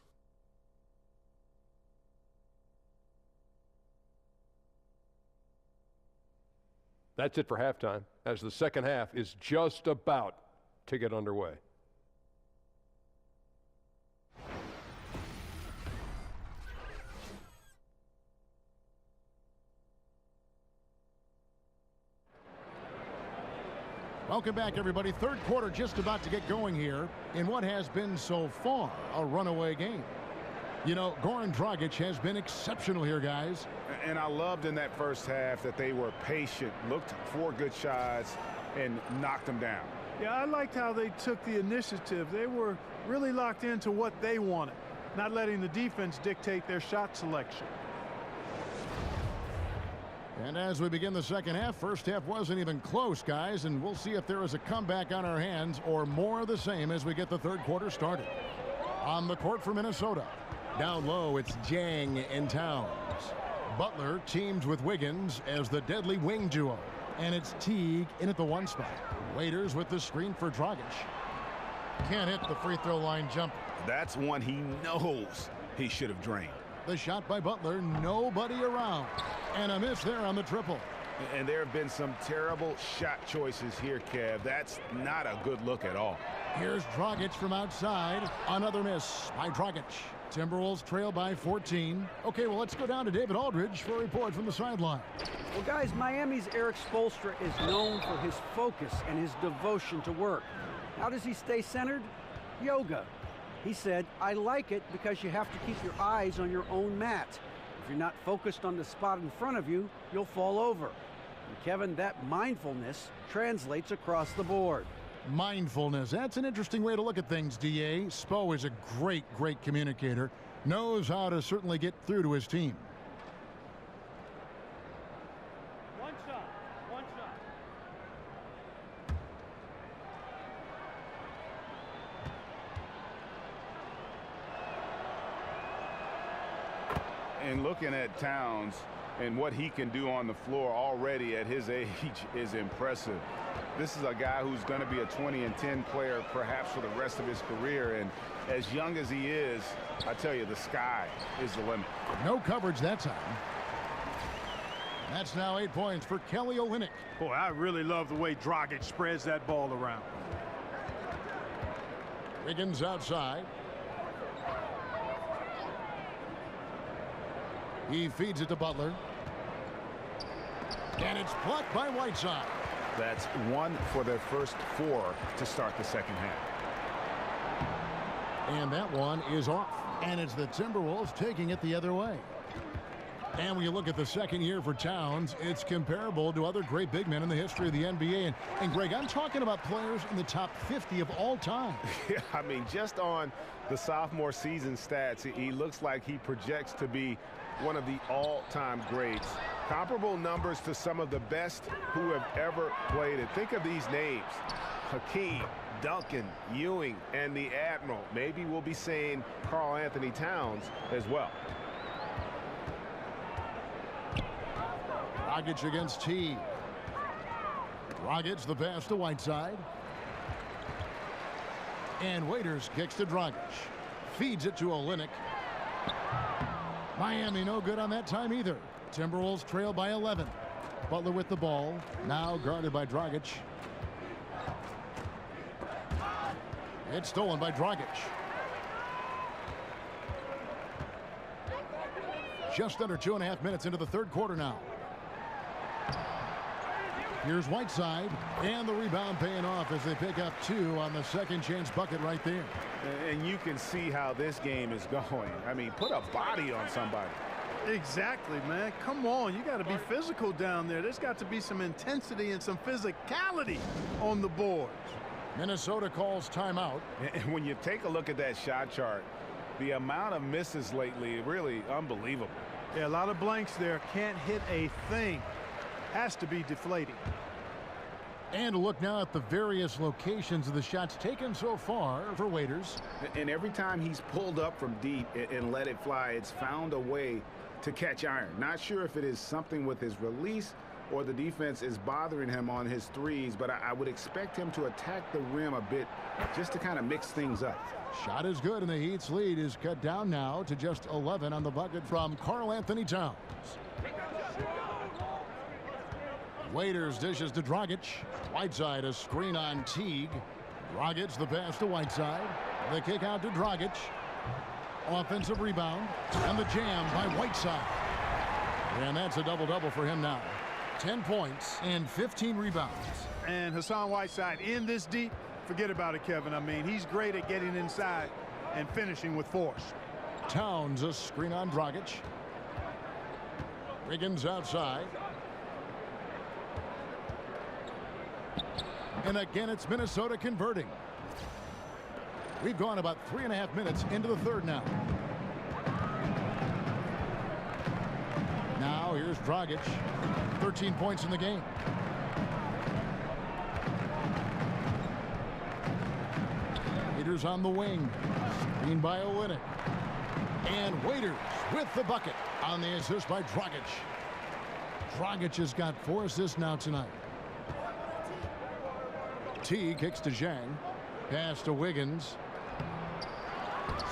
That's it for halftime, as the second half is just about to get underway. Welcome back, everybody. Third quarter just about to get going here in what has been so far a runaway game. You know, Goran Dragic has been exceptional here, guys. And I loved in that first half that they were patient, looked for good shots, and knocked them down. Yeah, I liked how they took the initiative. They were really locked into what they wanted, not letting the defense dictate their shot selection. And as we begin the second half, first half wasn't even close, guys, and we'll see if there is a comeback on our hands or more of the same as we get the third quarter started. On the court for Minnesota, down low, it's Jang and Towns. Butler teams with Wiggins as the deadly wing duo, and it's Teague in at the 1 spot. Waiters with the screen for Dragic. Can't hit the free throw line jumper. That's one he knows he should have drained. The shot by Butler, nobody around. And a miss there on the triple. And there have been some terrible shot choices here, Kev. That's not a good look at all. Here's Dragic from outside. Another miss by Dragic. Timberwolves trail by 14. Okay, well, let's go down to David Aldridge for a report from the sideline. Well, guys, Miami's Eric Spoelstra is known for his focus and his devotion to work. How does he stay centered? Yoga. He said, I like it because you have to keep your eyes on your own mat. If you're not focused on the spot in front of you, you'll fall over. And Kevin, that mindfulness translates across the board. Mindfulness. That's an interesting way to look at things, D.A. Spo is a great communicator. Knows how to certainly get through to his team. One shot. And looking at Towns, and what he can do on the floor already at his age is impressive. This is a guy who's going to be a 20-10 player perhaps for the rest of his career, and as young as he is, I tell you, the sky is the limit. No coverage that time. That's now 8 points for Kelly Olynyk. Boy, I really love the way Dragic spreads that ball around. Wiggins outside. He feeds it to Butler. And it's blocked by Whiteside. That's 1 for their first 4 to start the second half. And that one is off. And it's the Timberwolves taking it the other way. And when you look at the second year for Towns, it's comparable to other great big men in the history of the NBA. And Greg, I'm talking about players in the top 50 of all time. Yeah, I mean, just on the sophomore season stats, he looks like he projects to be one of the all-time greats. Comparable numbers to some of the best who have ever played it. Think of these names: Hakeem, Duncan, Ewing, and the Admiral. Maybe we'll be saying Karl Anthony Towns as well. Dragic against T. Dragic the pass to Whiteside. And Waiters kicks to Dragic. Feeds it to Olynyk. Miami no good on that time either. Timberwolves trail by 11. Butler with the ball. Now guarded by Dragic. It's stolen by Dragic. Just under 2.5 minutes into the third quarter now. Here's Whiteside, and the rebound paying off as they pick up 2 on the second chance bucket right there. And you can see how this game is going. I mean, put a body on somebody. Exactly, man. Come on, you got to be physical down there. There's got to be some intensity and some physicality on the boards. Minnesota calls timeout. And when you take a look at that shot chart, the amount of misses lately, really unbelievable. Yeah, a lot of blanks there. Can't hit a thing. Has to be deflating. And a look now at the various locations of the shots taken so far for Waiters. And every time he's pulled up from deep and let it fly, it's found a way to catch iron. Not sure if it is something with his release or the defense is bothering him on his threes, but I would expect him to attack the rim a bit just to kind of mix things up. Shot is good, and the Heat's lead is cut down now to just 11 on the bucket from Karl Anthony Towns. Waiters dishes to Dragic. Whiteside a screen on Teague. Dragic the pass to Whiteside. The kick out to Dragic. Offensive rebound. And the jam by Whiteside. And that's a double-double for him now. 10 points and 15 rebounds. And Hassan Whiteside in this deep. Forget about it, Kevin. I mean, he's great at getting inside and finishing with force. Towns a screen on Dragic. Wiggins outside. And again, it's Minnesota converting. We've gone about 3.5 minutes into the third now. Now here's Dragic. 13 points in the game. Waiters on the wing. Screen by Olynyk. And Waiters with the bucket on the assist by Dragic. Dragic has got 4 assists now tonight. T kicks to Zhang. Pass to Wiggins.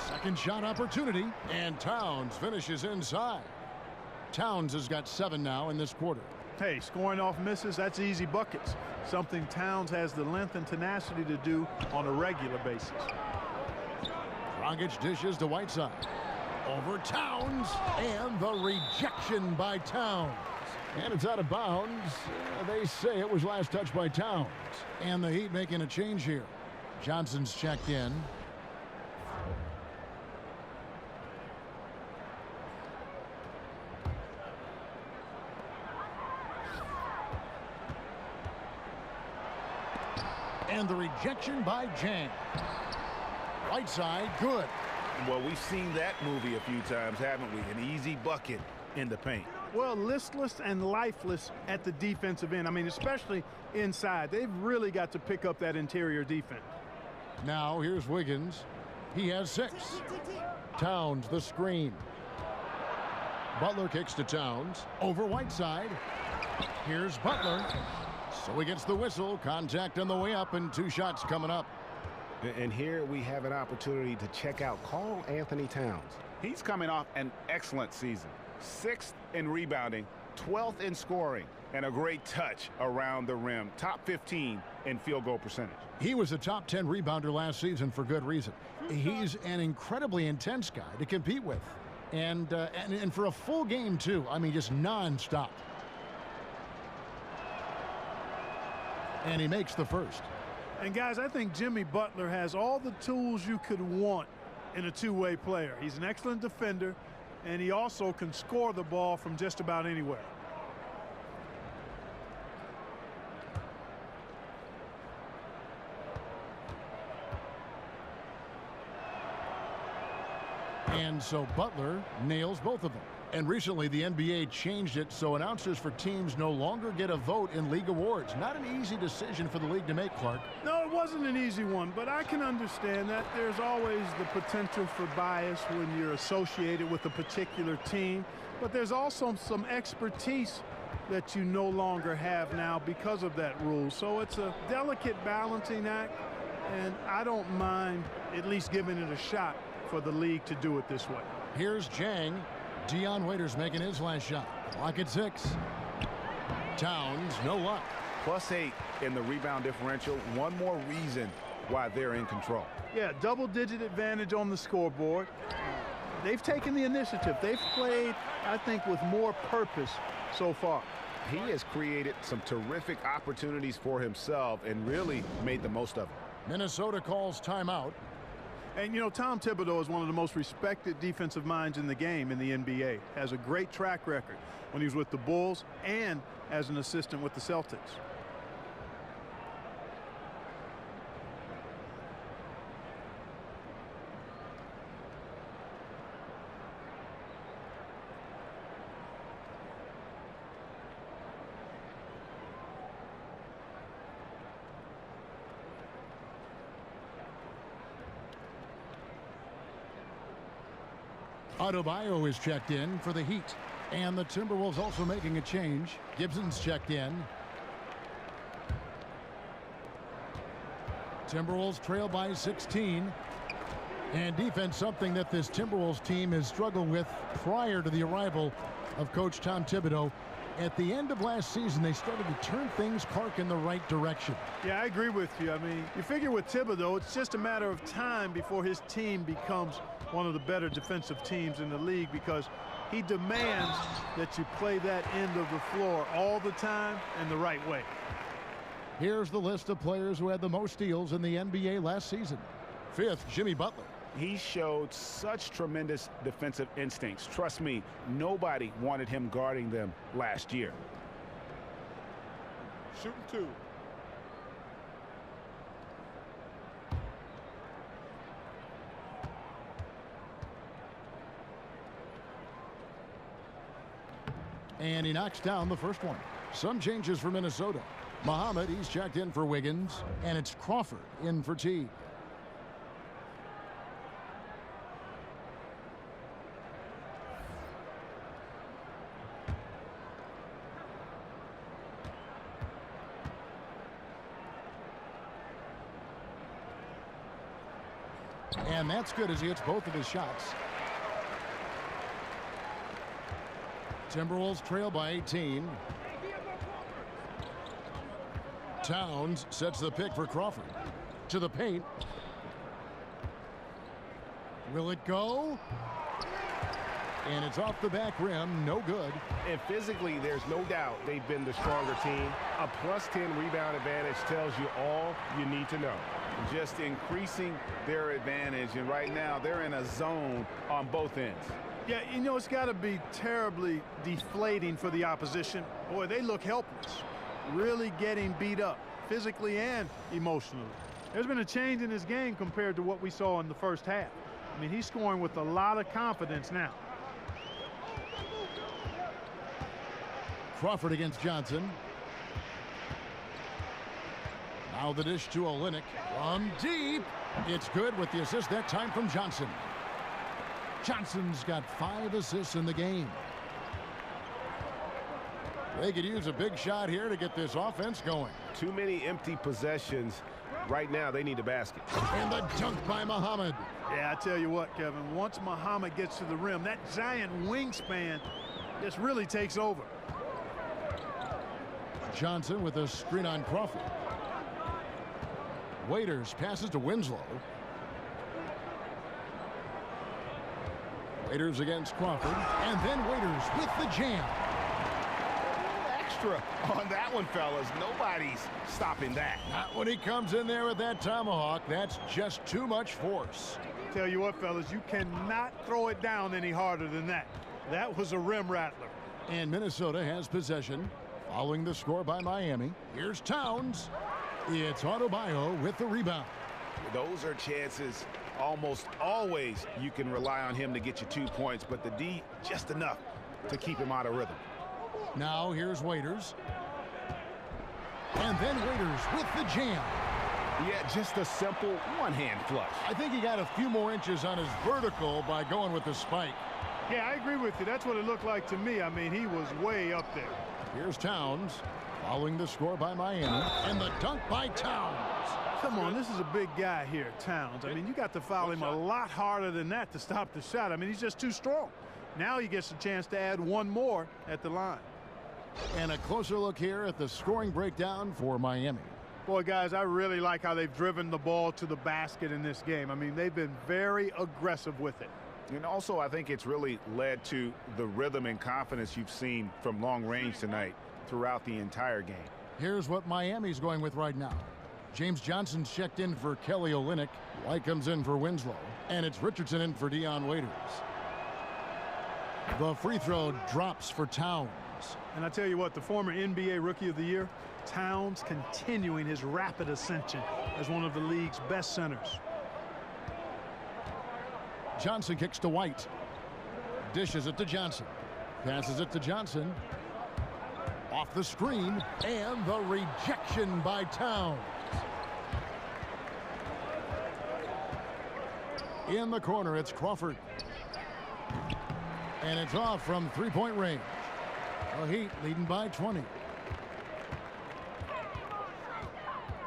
Second shot opportunity. And Towns finishes inside. Towns has got 7 now in this quarter. Hey, scoring off misses, that's easy buckets. Something Towns has the length and tenacity to do on a regular basis. Dragic dishes to Whiteside. Over Towns. And the rejection by Towns. And it's out of bounds. They say it was last touched by Towns. And the Heat making a change here. Johnson's checked in. And the rejection by Zhang. Whiteside, good. Well, we've seen that movie a few times, haven't we? An easy bucket in the paint. Well, listless and lifeless at the defensive end. I mean, especially inside. They've really got to pick up that interior defense. Now here's Wiggins. He has 6. Towns the screen. Butler kicks to Towns. Over Whiteside. Here's Butler. So he gets the whistle. Contact on the way up and 2 shots coming up. And here we have an opportunity to check out Karl Anthony Towns. He's coming off an excellent season. 6th in rebounding, 12th in scoring, and a great touch around the rim. Top 15 in field goal percentage. He was a top 10 rebounder last season for good reason. He's an incredibly intense guy to compete with. And for a full game, too. I mean, just nonstop. And he makes the first. And, guys, I think Jimmy Butler has all the tools you could want in a two-way player. He's an excellent defender, and he also can score the ball from just about anywhere. And so Butler nails both of them. And recently the NBA changed it so announcers for teams no longer get a vote in league awards. Not an easy decision for the league to make, Clark. No, it wasn't an easy one, but I can understand that. There's always the potential for bias when you're associated with a particular team. But there's also some expertise that you no longer have now because of that rule. So it's a delicate balancing act, and I don't mind at least giving it a shot for the league to do it this way. Here's Jang. Dion Waiters making his last shot. Clock at 6. Towns, no luck. +8 in the rebound differential. One more reason why they're in control. Yeah, double-digit advantage on the scoreboard. They've taken the initiative. They've played, I think, with more purpose so far. He has created some terrific opportunities for himself and really made the most of them. Minnesota calls timeout. And, you know, Tom Thibodeau is one of the most respected defensive minds in the game in the NBA. Has a great track record when he was with the Bulls and as an assistant with the Celtics. Adebayo is checked in for the Heat. And the Timberwolves also making a change. Gibson's checked in. Timberwolves trail by 16. And defense, something that this Timberwolves team has struggled with prior to the arrival of Coach Tom Thibodeau. At the end of last season, they started to turn things, Clark, in the right direction. Yeah, I agree with you. I mean, you figure with Thibodeau, it's just a matter of time before his team becomes one of the better defensive teams in the league, because he demands that you play that end of the floor all the time and the right way. Here's the list of players who had the most steals in the NBA last season. 5th, Jimmy Butler. He showed such tremendous defensive instincts. Trust me, nobody wanted him guarding them last year. Shooting 2. And he knocks down the first one. Some changes for Minnesota. Muhammad, he's checked in for Wiggins. And it's Crawford in for Teague. And that's good as he hits both of his shots. Timberwolves trail by 18. Towns sets the pick for Crawford. To the paint. Will it go? And it's off the back rim. No good. And physically, there's no doubt they've been the stronger team. A +10 rebound advantage tells you all you need to know. Just increasing their advantage. And right now, they're in a zone on both ends. Yeah, you know, it's got to be terribly deflating for the opposition. Boy, they look helpless. Really getting beat up, physically and emotionally. There's been a change in his game compared to what we saw in the first half. I mean, he's scoring with a lot of confidence now. Crawford against Johnson. Now the dish to Olynyk from deep. It's good with the assist that time from Johnson. Johnson's got 5 assists in the game. They could use a big shot here to get this offense going. Too many empty possessions. Right now, they need a basket. And the dunk by Muhammad. Yeah, I tell you what, Kevin, once Muhammad gets to the rim, that giant wingspan just really takes over. Johnson with a screen on Crawford. Waiters passes to Winslow. Waiters against Crawford, and then Waiters with the jam. Extra on that one, fellas. Nobody's stopping that. Not when he comes in there with that tomahawk. That's just too much force. Tell you what, fellas, you cannot throw it down any harder than that. That was a rim rattler. And Minnesota has possession following the score by Miami. Here's Towns. It's Adebayo with the rebound. Those are chances. Almost always you can rely on him to get you 2 points, but the D just enough to keep him out of rhythm. Now here's Waiters. And then Waiters with the jam. Yeah, just a simple one-hand flush. I think he got a few more inches on his vertical by going with the spike. Yeah, I agree with you. That's what it looked like to me. I mean, he was way up there. Here's Towns following the score by Miami. And the dunk by Towns. Come on, this is a big guy here, Towns. I mean, you got to foul him a lot harder than that to stop the shot. I mean, he's just too strong. Now he gets a chance to add one more at the line. And a closer look here at the scoring breakdown for Miami. Boy, guys, I really like how they've driven the ball to the basket in this game. I mean, they've been very aggressive with it. And also, I think it's really led to the rhythm and confidence you've seen from long range tonight throughout the entire game. Here's what Miami's going with right now. James Johnson's checked in for Kelly Olynyk. White comes in for Winslow. And it's Richardson in for Dion Waiters. The free throw drops for Towns. And I tell you what, the former NBA Rookie of the Year, Towns continuing his rapid ascension as one of the league's best centers. Johnson kicks to White. Dishes it to Johnson. Passes it to Johnson. Off the screen. And the rejection by Towns. In the corner, it's Crawford. And it's off from three-point range. The Heat leading by 20.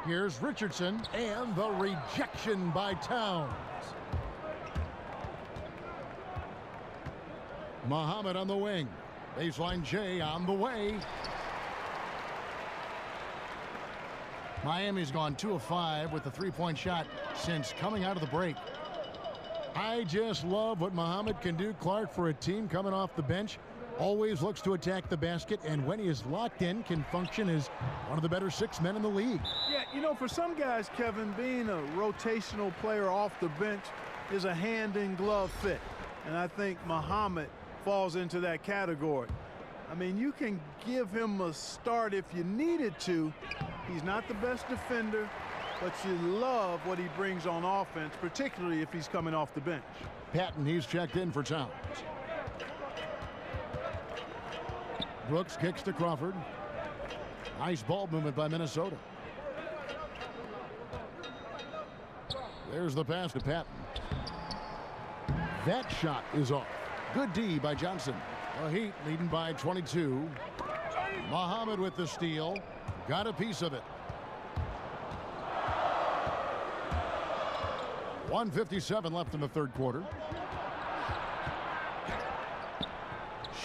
Here's Richardson, and the rejection by Towns. Muhammad on the wing. Baseline J on the way. Miami's gone 2 of 5 with the three-point shot since coming out of the break. I just love what Muhammad can do, Clark, for a team coming off the bench. Always looks to attack the basket, and when he is locked in, can function as one of the better 6 men in the league. Yeah, you know, for some guys, Kevin, being a rotational player off the bench is a hand-in-glove fit. And I think Muhammad falls into that category. I mean, you can give him a start if you needed to. He's not the best defender, but you love what he brings on offense, particularly if he's coming off the bench. Patton, he's checked in for Towns. Brooks kicks to Crawford. Nice ball movement by Minnesota. There's the pass to Patton. That shot is off. Good D by Johnson. The Heat leading by 22. Muhammad with the steal. Got a piece of it. 1:57 left in the third quarter.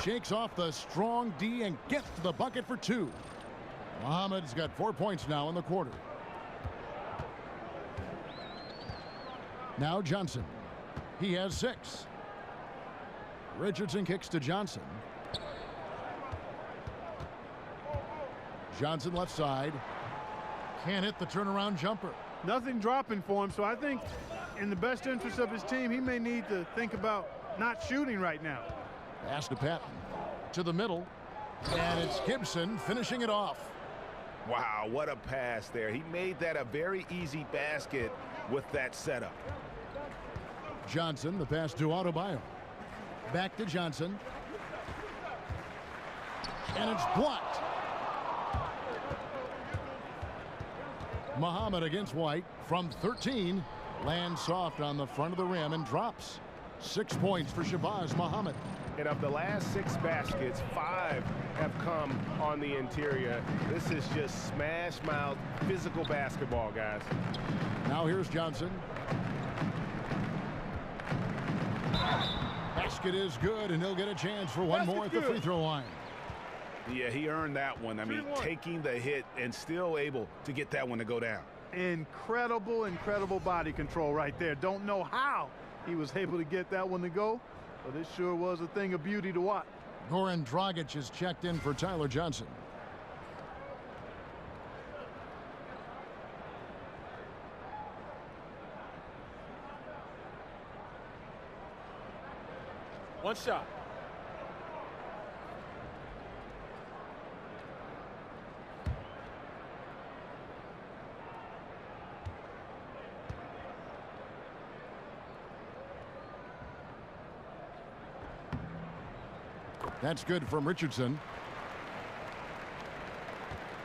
Shakes off the strong D and gets to the bucket for 2. Muhammad's got 4 points now in the quarter. Now Johnson. He has 6. Richardson kicks to Johnson. Johnson left side. Can't hit the turnaround jumper. Nothing dropping for him, so I think in the best interest of his team, he may need to think about not shooting right now. Pass to Patton. To the middle. And it's Gibson finishing it off. Wow, what a pass there. He made that a very easy basket with that setup. Johnson, the pass to Adebayo. Back to Johnson. And it's blocked. Muhammad against White from 13. Lands soft on the front of the rim and drops. 6 points for Shabazz Muhammad. And of the last 6 baskets, 5 have come on the interior. This is just smash-mouth physical basketball, guys. Now here's Johnson. Basket is good, and he'll get a chance for one more at the free throw line. Yeah, he earned that one. I mean, taking the hit and still able to get that one to go down. Incredible body control right there. Don't know how he was able to get that one to go, but it sure was a thing of beauty to watch. Goran Dragic is checked in for Tyler Johnson. One shot. That's good from Richardson.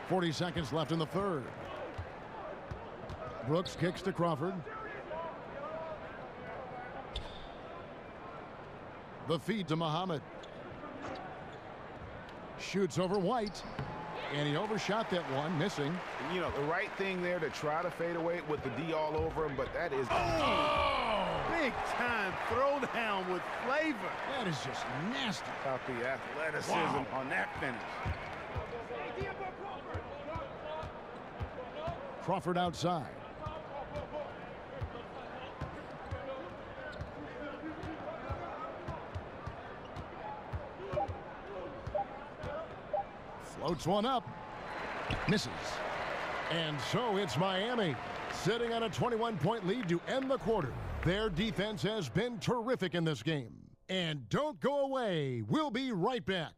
40 seconds left in the third. Brooks kicks to Crawford. The feed to Muhammad. Shoots over White. And he overshot that one, missing. You know, the right thing there to try to fade away with the D all over him, but that is... Big time throwdown with flavor. That is just nasty. About the athleticism on that finish. Crawford outside. Floats one up. Misses. And so it's Miami sitting on a 21-point lead to end the quarter. Their defense has been terrific in this game. And don't go away. We'll be right back.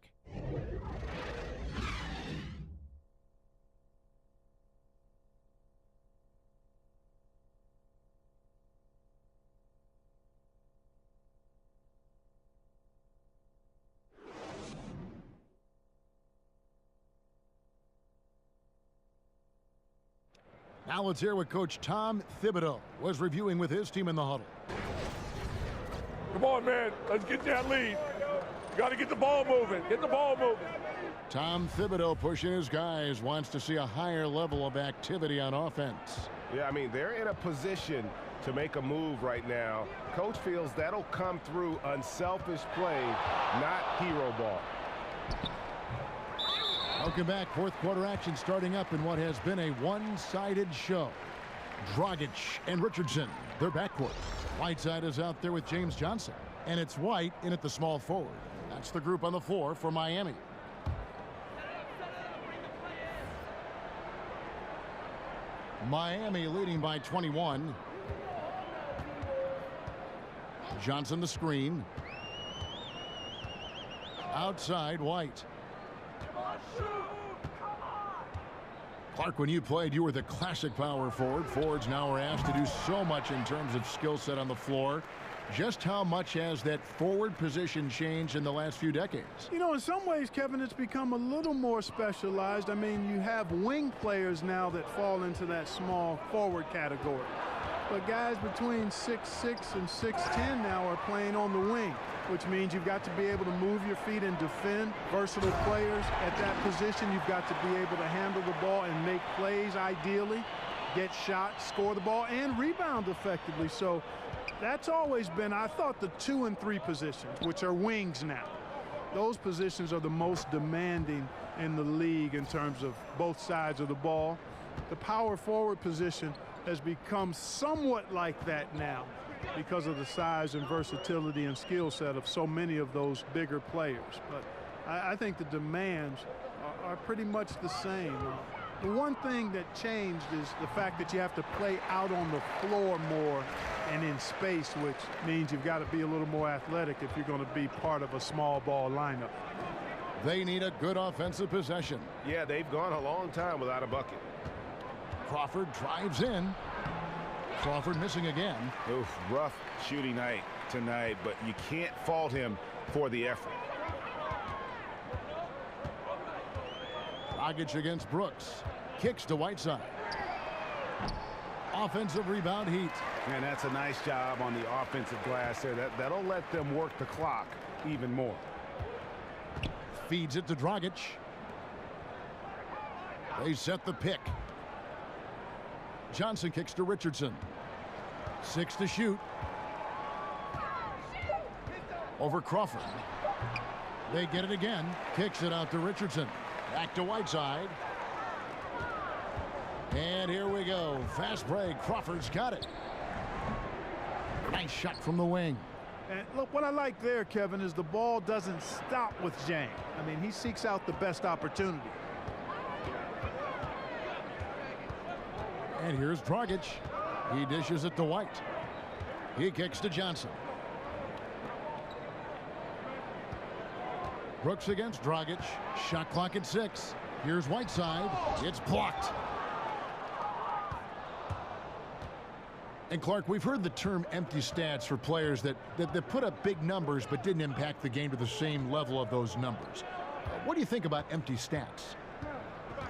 Now let's hear what Coach Tom Thibodeau was reviewing with his team in the huddle. Come on, man. Let's get that lead. Got to get the ball moving. Get the ball moving. Tom Thibodeau pushing his guys, wants to see a higher level of activity on offense. Yeah, I mean, they're in a position to make a move right now. Coach feels that'll come through unselfish play, not hero ball. Welcome back. Fourth quarter action starting up in what has been a one-sided show. Dragic and Richardson, their backcourt. Whiteside is out there with James Johnson. And it's White in at the small forward. That's the group on the floor for Miami. Miami leading by 21. Johnson the screen. Outside, White. Clark, when you played, you were the classic power forward. Forwards now are asked to do so much in terms of skill set on the floor. Just how much has that forward position changed in the last few decades? You know, in some ways, Kevin, it's become a little more specialized. I mean, you have wing players now that fall into that small forward category. But guys between 6'6" and 6'10" now are playing on the wing, which means you've got to be able to move your feet and defend. Versatile players at that position. You've got to be able to handle the ball and make plays ideally, get shots, score the ball, and rebound effectively. So that's always been, I thought, the 2 and 3 positions, which are wings now. Those positions are the most demanding in the league in terms of both sides of the ball. The power forward position has become somewhat like that now because of the size and versatility and skill set of so many of those bigger players. But I think the demands are pretty much the same. The one thing that changed is the fact that you have to play out on the floor more and in space, which means you've got to be a little more athletic if you're going to be part of a small ball lineup. They need a good offensive possession. Yeah, they've gone a long time without a bucket. Crawford drives in. Crawford missing again. Oof, rough shooting night tonight, but you can't fault him for the effort. Dragic against Brooks. Kicks to Whiteside. Offensive rebound, Heat. And that's a nice job on the offensive glass there. That'll let them work the clock even more. Feeds it to Dragic. They set the pick. Johnson kicks to Richardson. 6 to shoot. Over Crawford. They get it again. Kicks it out to Richardson. Back to Whiteside. And here we go. Fast break. Crawford's got it. Nice shot from the wing. And look, what I like there, Kevin, is the ball doesn't stop with Zhang. I mean, he seeks out the best opportunity. And here's Dragic. He dishes it to White. He kicks to Johnson. Brooks against Dragic. Shot clock at 6. Here's Whiteside. It's blocked. And Clark, we've heard the term empty stats for players that put up big numbers but didn't impact the game to the same level of those numbers. What do you think about empty stats?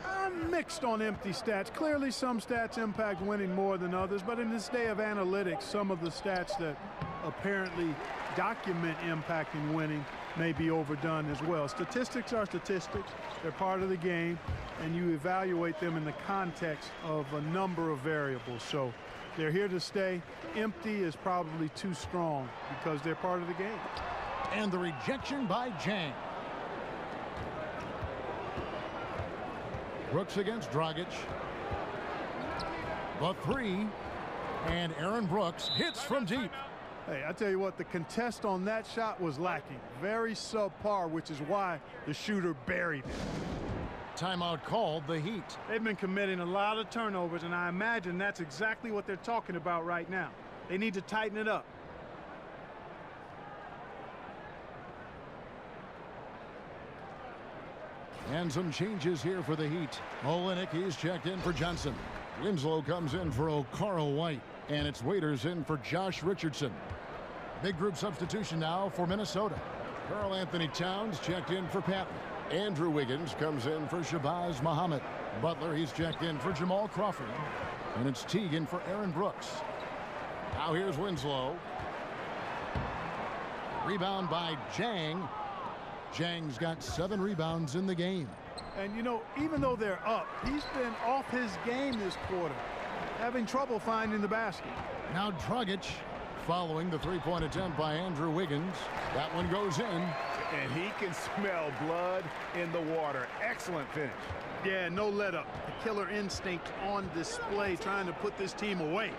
I'm mixed on empty stats. Clearly some stats impact winning more than others, but in this day of analytics, some of the stats that apparently document impacting winning may be overdone as well. Statistics are statistics. They're part of the game, and you evaluate them in the context of a number of variables. So they're here to stay. Empty is probably too strong because they're part of the game. And the rejection by Zhang. Brooks against Dragic. The 3. And Aaron Brooks hits from deep. Hey, I tell you what, the contest on that shot was lacking. Very subpar, which is why the shooter buried it. Timeout called, the Heat. They've been committing a lot of turnovers, and I imagine that's exactly what they're talking about right now. They need to tighten it up. And some changes here for the Heat. Olenek, he's checked in for Johnson. Winslow comes in for Okaro White. And it's Waiters in for Josh Richardson. Big group substitution now for Minnesota. Karl Anthony Towns checked in for Patton. Andrew Wiggins comes in for Shabazz Muhammad. Butler, he's checked in for Jamal Crawford. And it's Teagan for Aaron Brooks. Now here's Winslow. Rebound by Zhang. Zhang's got 7 rebounds in the game. And, you know, even though they're up, he's been off his game this quarter, having trouble finding the basket. Now Dragic following the 3-point attempt by Andrew Wiggins. That one goes in. And he can smell blood in the water. Excellent finish. Yeah, no let up. The killer instinct on display, trying to put this team away.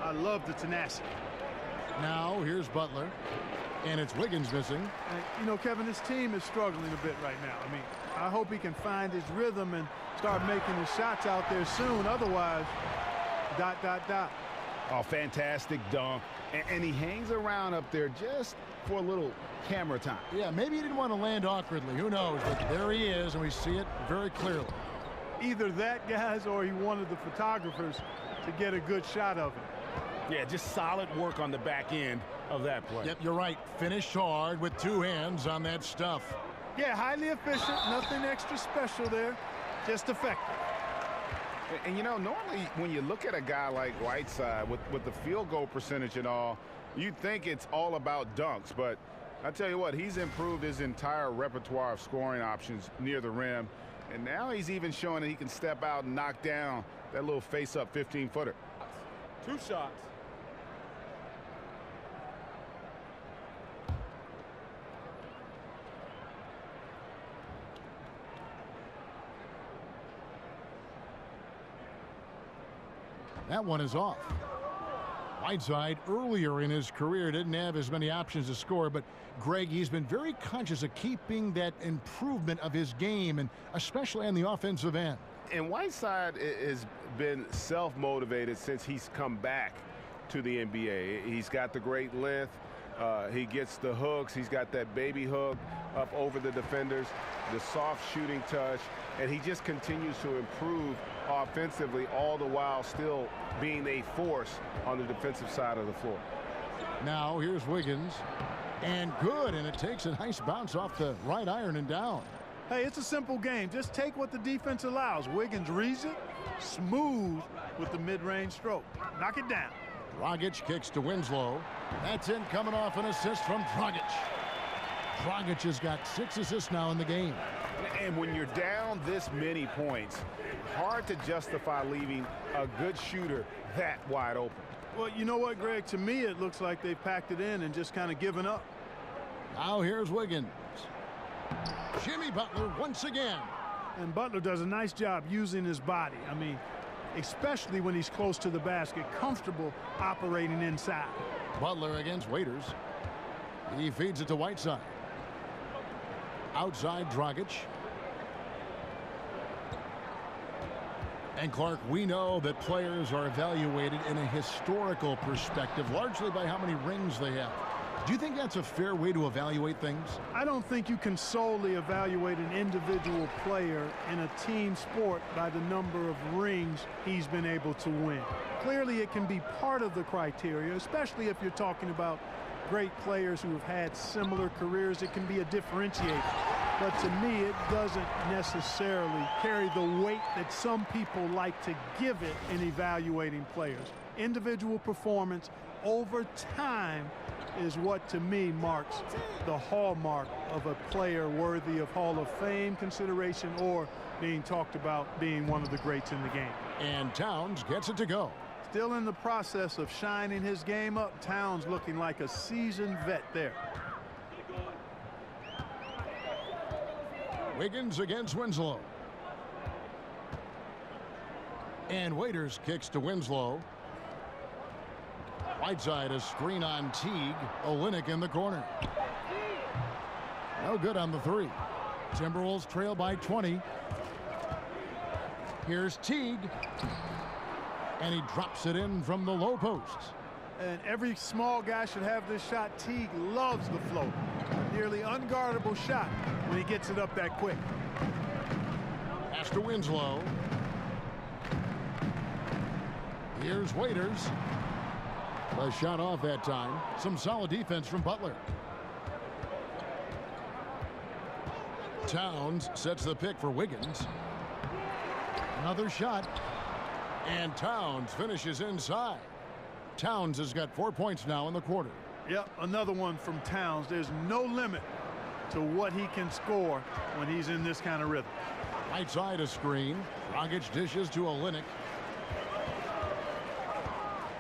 I love the tenacity. Now here's Butler. And it's Wiggins missing. And, you know, Kevin, this team is struggling a bit right now. I mean, I hope he can find his rhythm and start making his shots out there soon. Otherwise, ... Oh, fantastic dunk. And he hangs around up there just for a little camera time. Yeah, maybe he didn't want to land awkwardly. Who knows? But there he is, and we see it very clearly. Either that, guys, or he wanted the photographers to get a good shot of him. Yeah, just solid work on the back end of that play. Yep, you're right. Finished hard with 2 hands on that stuff. Yeah, highly efficient. Nothing extra special there. Just effective. And you know, normally when you look at a guy like Whiteside with the field goal percentage and all, you'd think it's all about dunks. But I tell you what, he's improved his entire repertoire of scoring options near the rim. And now he's even showing that he can step out and knock down that little face-up 15-footer. 2 shots. That one is off. Whiteside earlier in his career didn't have as many options to score, but Greg, he's been very conscious of keeping that improvement of his game, and especially on the offensive end. And Whiteside has been self-motivated since he's come back to the NBA. He's got the great length. He gets the hooks. He's got that baby hook up over the defenders, the soft shooting touch, and he just continues to improve offensively, all the while still being a force on the defensive side of the floor. Now here's Wiggins, and good, and it takes a nice bounce off the right iron and down. Hey, it's a simple game. Just take what the defense allows. Wiggins reads it, smooth with the mid-range stroke. Knock it down. Dragic kicks to Winslow. That's in, coming off an assist from Dragic. Dragic has got 6 assists now in the game. And when you're down this many points, hard to justify leaving a good shooter that wide open. Well, you know what, Greg? To me, it looks like they've packed it in and just kind of given up. Now here's Wiggins. Jimmy Butler once again. And Butler does a nice job using his body. I mean, especially when he's close to the basket, comfortable operating inside. Butler against Waiters. He feeds it to Whiteside. Outside Dragic. And Clark, we know that players are evaluated in a historical perspective, largely by how many rings they have. Do you think that's a fair way to evaluate things? I don't think you can solely evaluate an individual player in a team sport by the number of rings he's been able to win. Clearly, it can be part of the criteria, especially if you're talking about great players who have had similar careers. It can be a differentiator. But to me, it doesn't necessarily carry the weight that some people like to give it in evaluating players. Individual performance over time is what, to me, marks the hallmark of a player worthy of Hall of Fame consideration or being talked about being one of the greats in the game. And Towns gets it to go. Still in the process of shining his game up. Towns looking like a seasoned vet there. Wiggins against Winslow. And Waiters kicks to Winslow. Whiteside, a screen on Teague. Olynyk in the corner. No good on the 3. Timberwolves trail by 20. Here's Teague. And he drops it in from the low post. And every small guy should have this shot. Teague loves the float. Nearly unguardable shot when he gets it up that quick. Pass to Winslow. Here's Waiters. A shot off that time. Some solid defense from Butler. Towns sets the pick for Wiggins. Another shot. And Towns finishes inside. Towns has got 4 points now in the quarter. Yep, another one from Towns. There's no limit to what he can score when he's in this kind of rhythm. Right side a screen. Dragic dishes to Olynyk.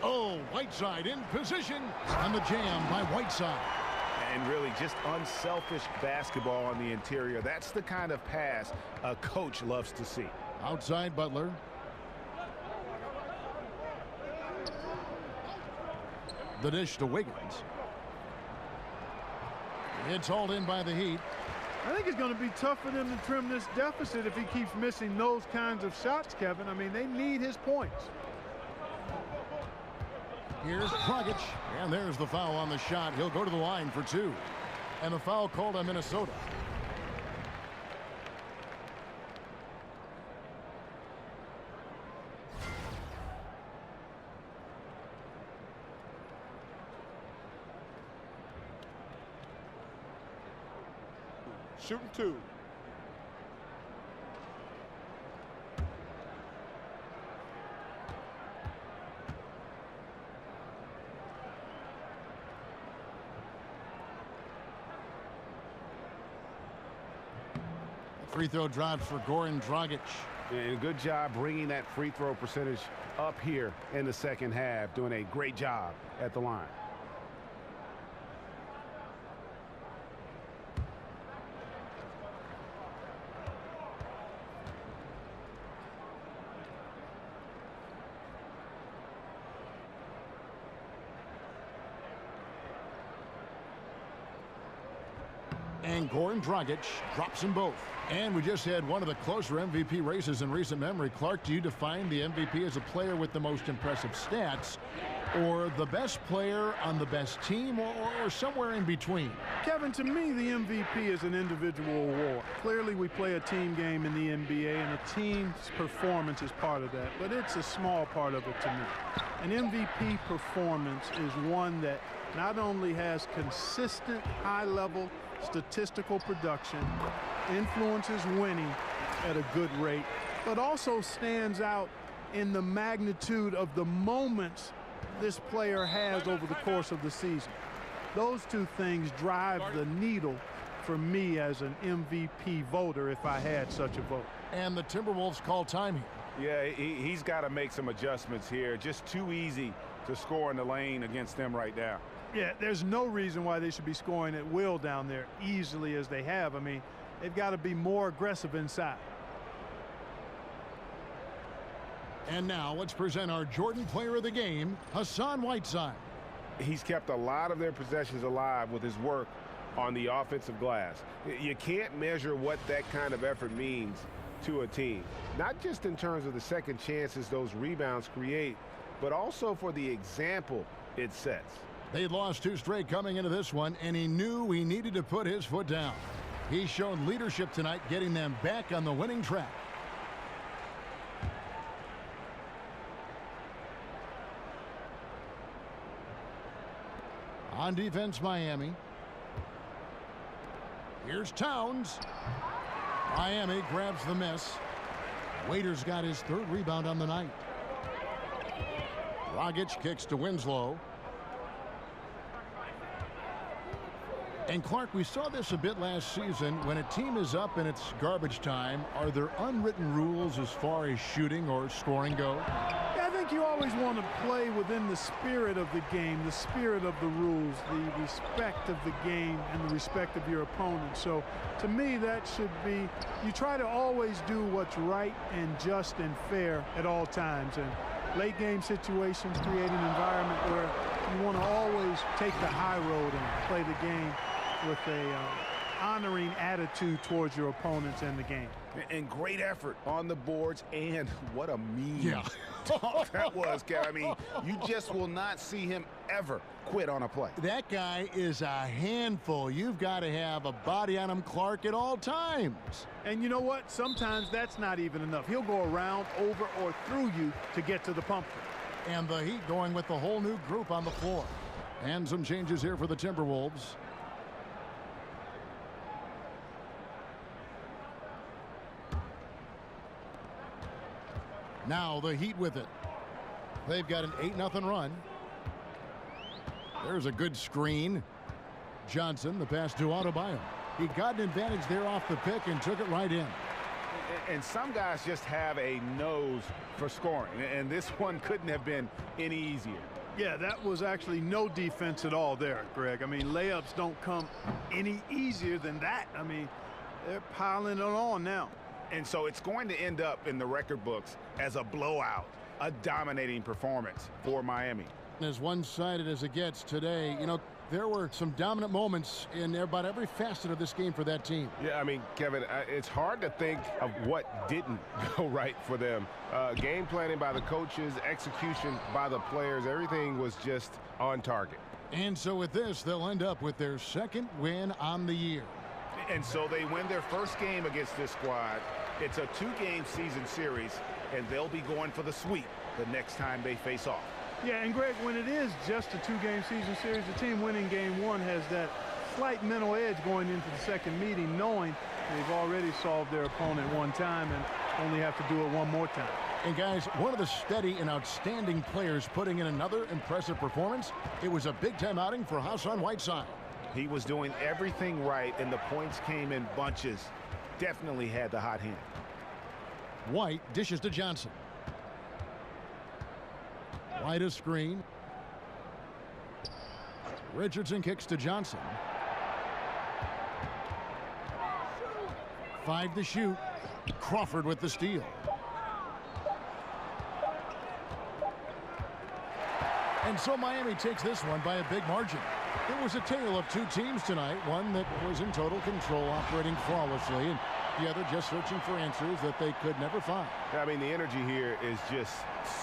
Oh, Whiteside in position. On the jam by Whiteside. And really just unselfish basketball on the interior. That's the kind of pass a coach loves to see. Outside Butler. The dish to Wiggins. It's hauled in by the Heat. I think it's going to be tough for them to trim this deficit if he keeps missing those kinds of shots, Kevin. I mean, they need his points. Here's Dragic, and there's the foul on the shot. He'll go to the line for 2. And a foul called on Minnesota. Shooting 2. Free throw drops for Goran Dragic. And a good job bringing that free throw percentage up here in the second half. Doing a great job at the line. And Goran Dragic drops them both. And we just had one of the closer MVP races in recent memory. Clark, do you define the MVP as a player with the most impressive stats, or the best player on the best team, or somewhere in between? Kevin, to me, the MVP is an individual award. Clearly, we play a team game in the NBA, and a team's performance is part of that, but it's a small part of it to me. An MVP performance is one that not only has consistent high-level statistical production, influences winning at a good rate, but also stands out in the magnitude of the moments this player has over the course of the season. Those two things drive the needle for me as an MVP voter if I had such a vote. And the Timberwolves call time here. Yeah, he's got to make some adjustments here. Just too easy to score in the lane against them right now. Yeah, there's no reason why they should be scoring at will down there easily as they have. I mean, they've got to be more aggressive inside. And now let's present our Jordan Player of the Game, Hassan Whiteside. He's kept a lot of their possessions alive with his work on the offensive glass. You can't measure what that kind of effort means to a team, not just in terms of the second chances those rebounds create, but also for the example it sets. They'd lost 2 straight coming into this one, and he knew he needed to put his foot down. He's shown leadership tonight, getting them back on the winning track. On defense, Miami. Here's Towns. Miami grabs the miss. Waiter's got his 3rd rebound on the night. Dragic kicks to Winslow. And Clark, we saw this a bit last season. When a team is up and it's garbage time, are there unwritten rules as far as shooting or scoring go? I think you always want to play within the spirit of the game, the spirit of the rules, the respect of the game, and the respect of your opponent. So to me, that should be, you try to always do what's right and just and fair at all times. And late game situations create an environment where you want to always take the high road and play the game with a honoring attitude towards your opponents and the game. And great effort on the boards, and what a mean talk that was, Kev. I mean, you just will not see him ever quit on a play. That guy is a handful. You've got to have a body on him, Clark, at all times. And you know what? Sometimes that's not even enough. He'll go around, over, or through you to get to the pumpkin. And the Heat going with the whole new group on the floor. And some changes here for the Timberwolves. Now the Heat with it. They've got an 8-0 run. There's a good screen. Johnson, the pass to Adebayo. He got an advantage there off the pick and took it right in. And some guys just have a nose for scoring, and this one couldn't have been any easier. Yeah, that was actually no defense at all there, Greg. I mean, layups don't come any easier than that. I mean, they're piling it on now. And so it's going to end up in the record books as a blowout, a dominating performance for Miami. As one-sided as it gets today, you know, there were some dominant moments in about every facet of this game for that team. Yeah, I mean, Kevin, it's hard to think of what didn't go right for them. Game planning by the coaches, execution by the players, everything was just on target. And so with this, they'll end up with their 2nd win on the year. And so they win their first game against this squad. It's a 2-game season series, and they'll be going for the sweep the next time they face off. Yeah, and Greg, when it is just a 2-game season series, the team winning game 1 has that slight mental edge going into the second meeting, knowing they've already solved their opponent one time and only have to do it one more time. And guys, one of the steady and outstanding players putting in another impressive performance. It was a big-time outing for Hassan Whiteside. He was doing everything right, and the points came in bunches. Definitely had the hot hand. White dishes to Johnson. White a screen. Richardson kicks to Johnson. 5 to shoot. Crawford with the steal. And so Miami takes this one by a big margin. It was a tale of 2 teams tonight, one that was in total control, operating flawlessly, and the other just searching for answers that they could never find. I mean, the energy here is just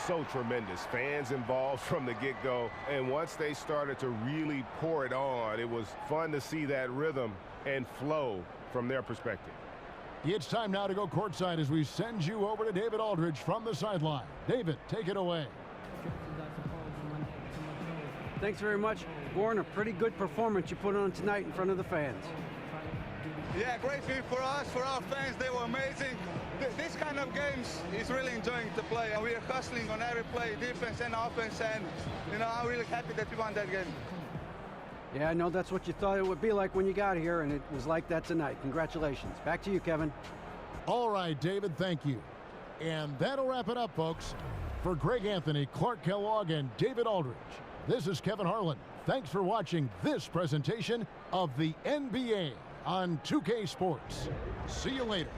so tremendous. Fans involved from the get-go, and once they started to really pour it on, it was fun to see that rhythm and flow from their perspective. It's time now to go courtside as we send you over to David Aldridge from the sideline. David, take it away. Thanks very much. Warren, a pretty good performance you put on tonight in front of the fans. Yeah, great game for us, for our fans. They were amazing. This kind of games is really enjoying to play. We are hustling on every play, defense and offense, and I'm really happy that we won that game. Yeah, I know that's what you thought it would be like when you got here, and it was like that tonight. Congratulations. Back to you, Kevin. All right, David, thank you. And that'll wrap it up, folks. For Greg Anthony, Clark Kellogg, and David Aldridge, this is Kevin Harlan. Thanks for watching this presentation of the NBA on 2K Sports. See you later.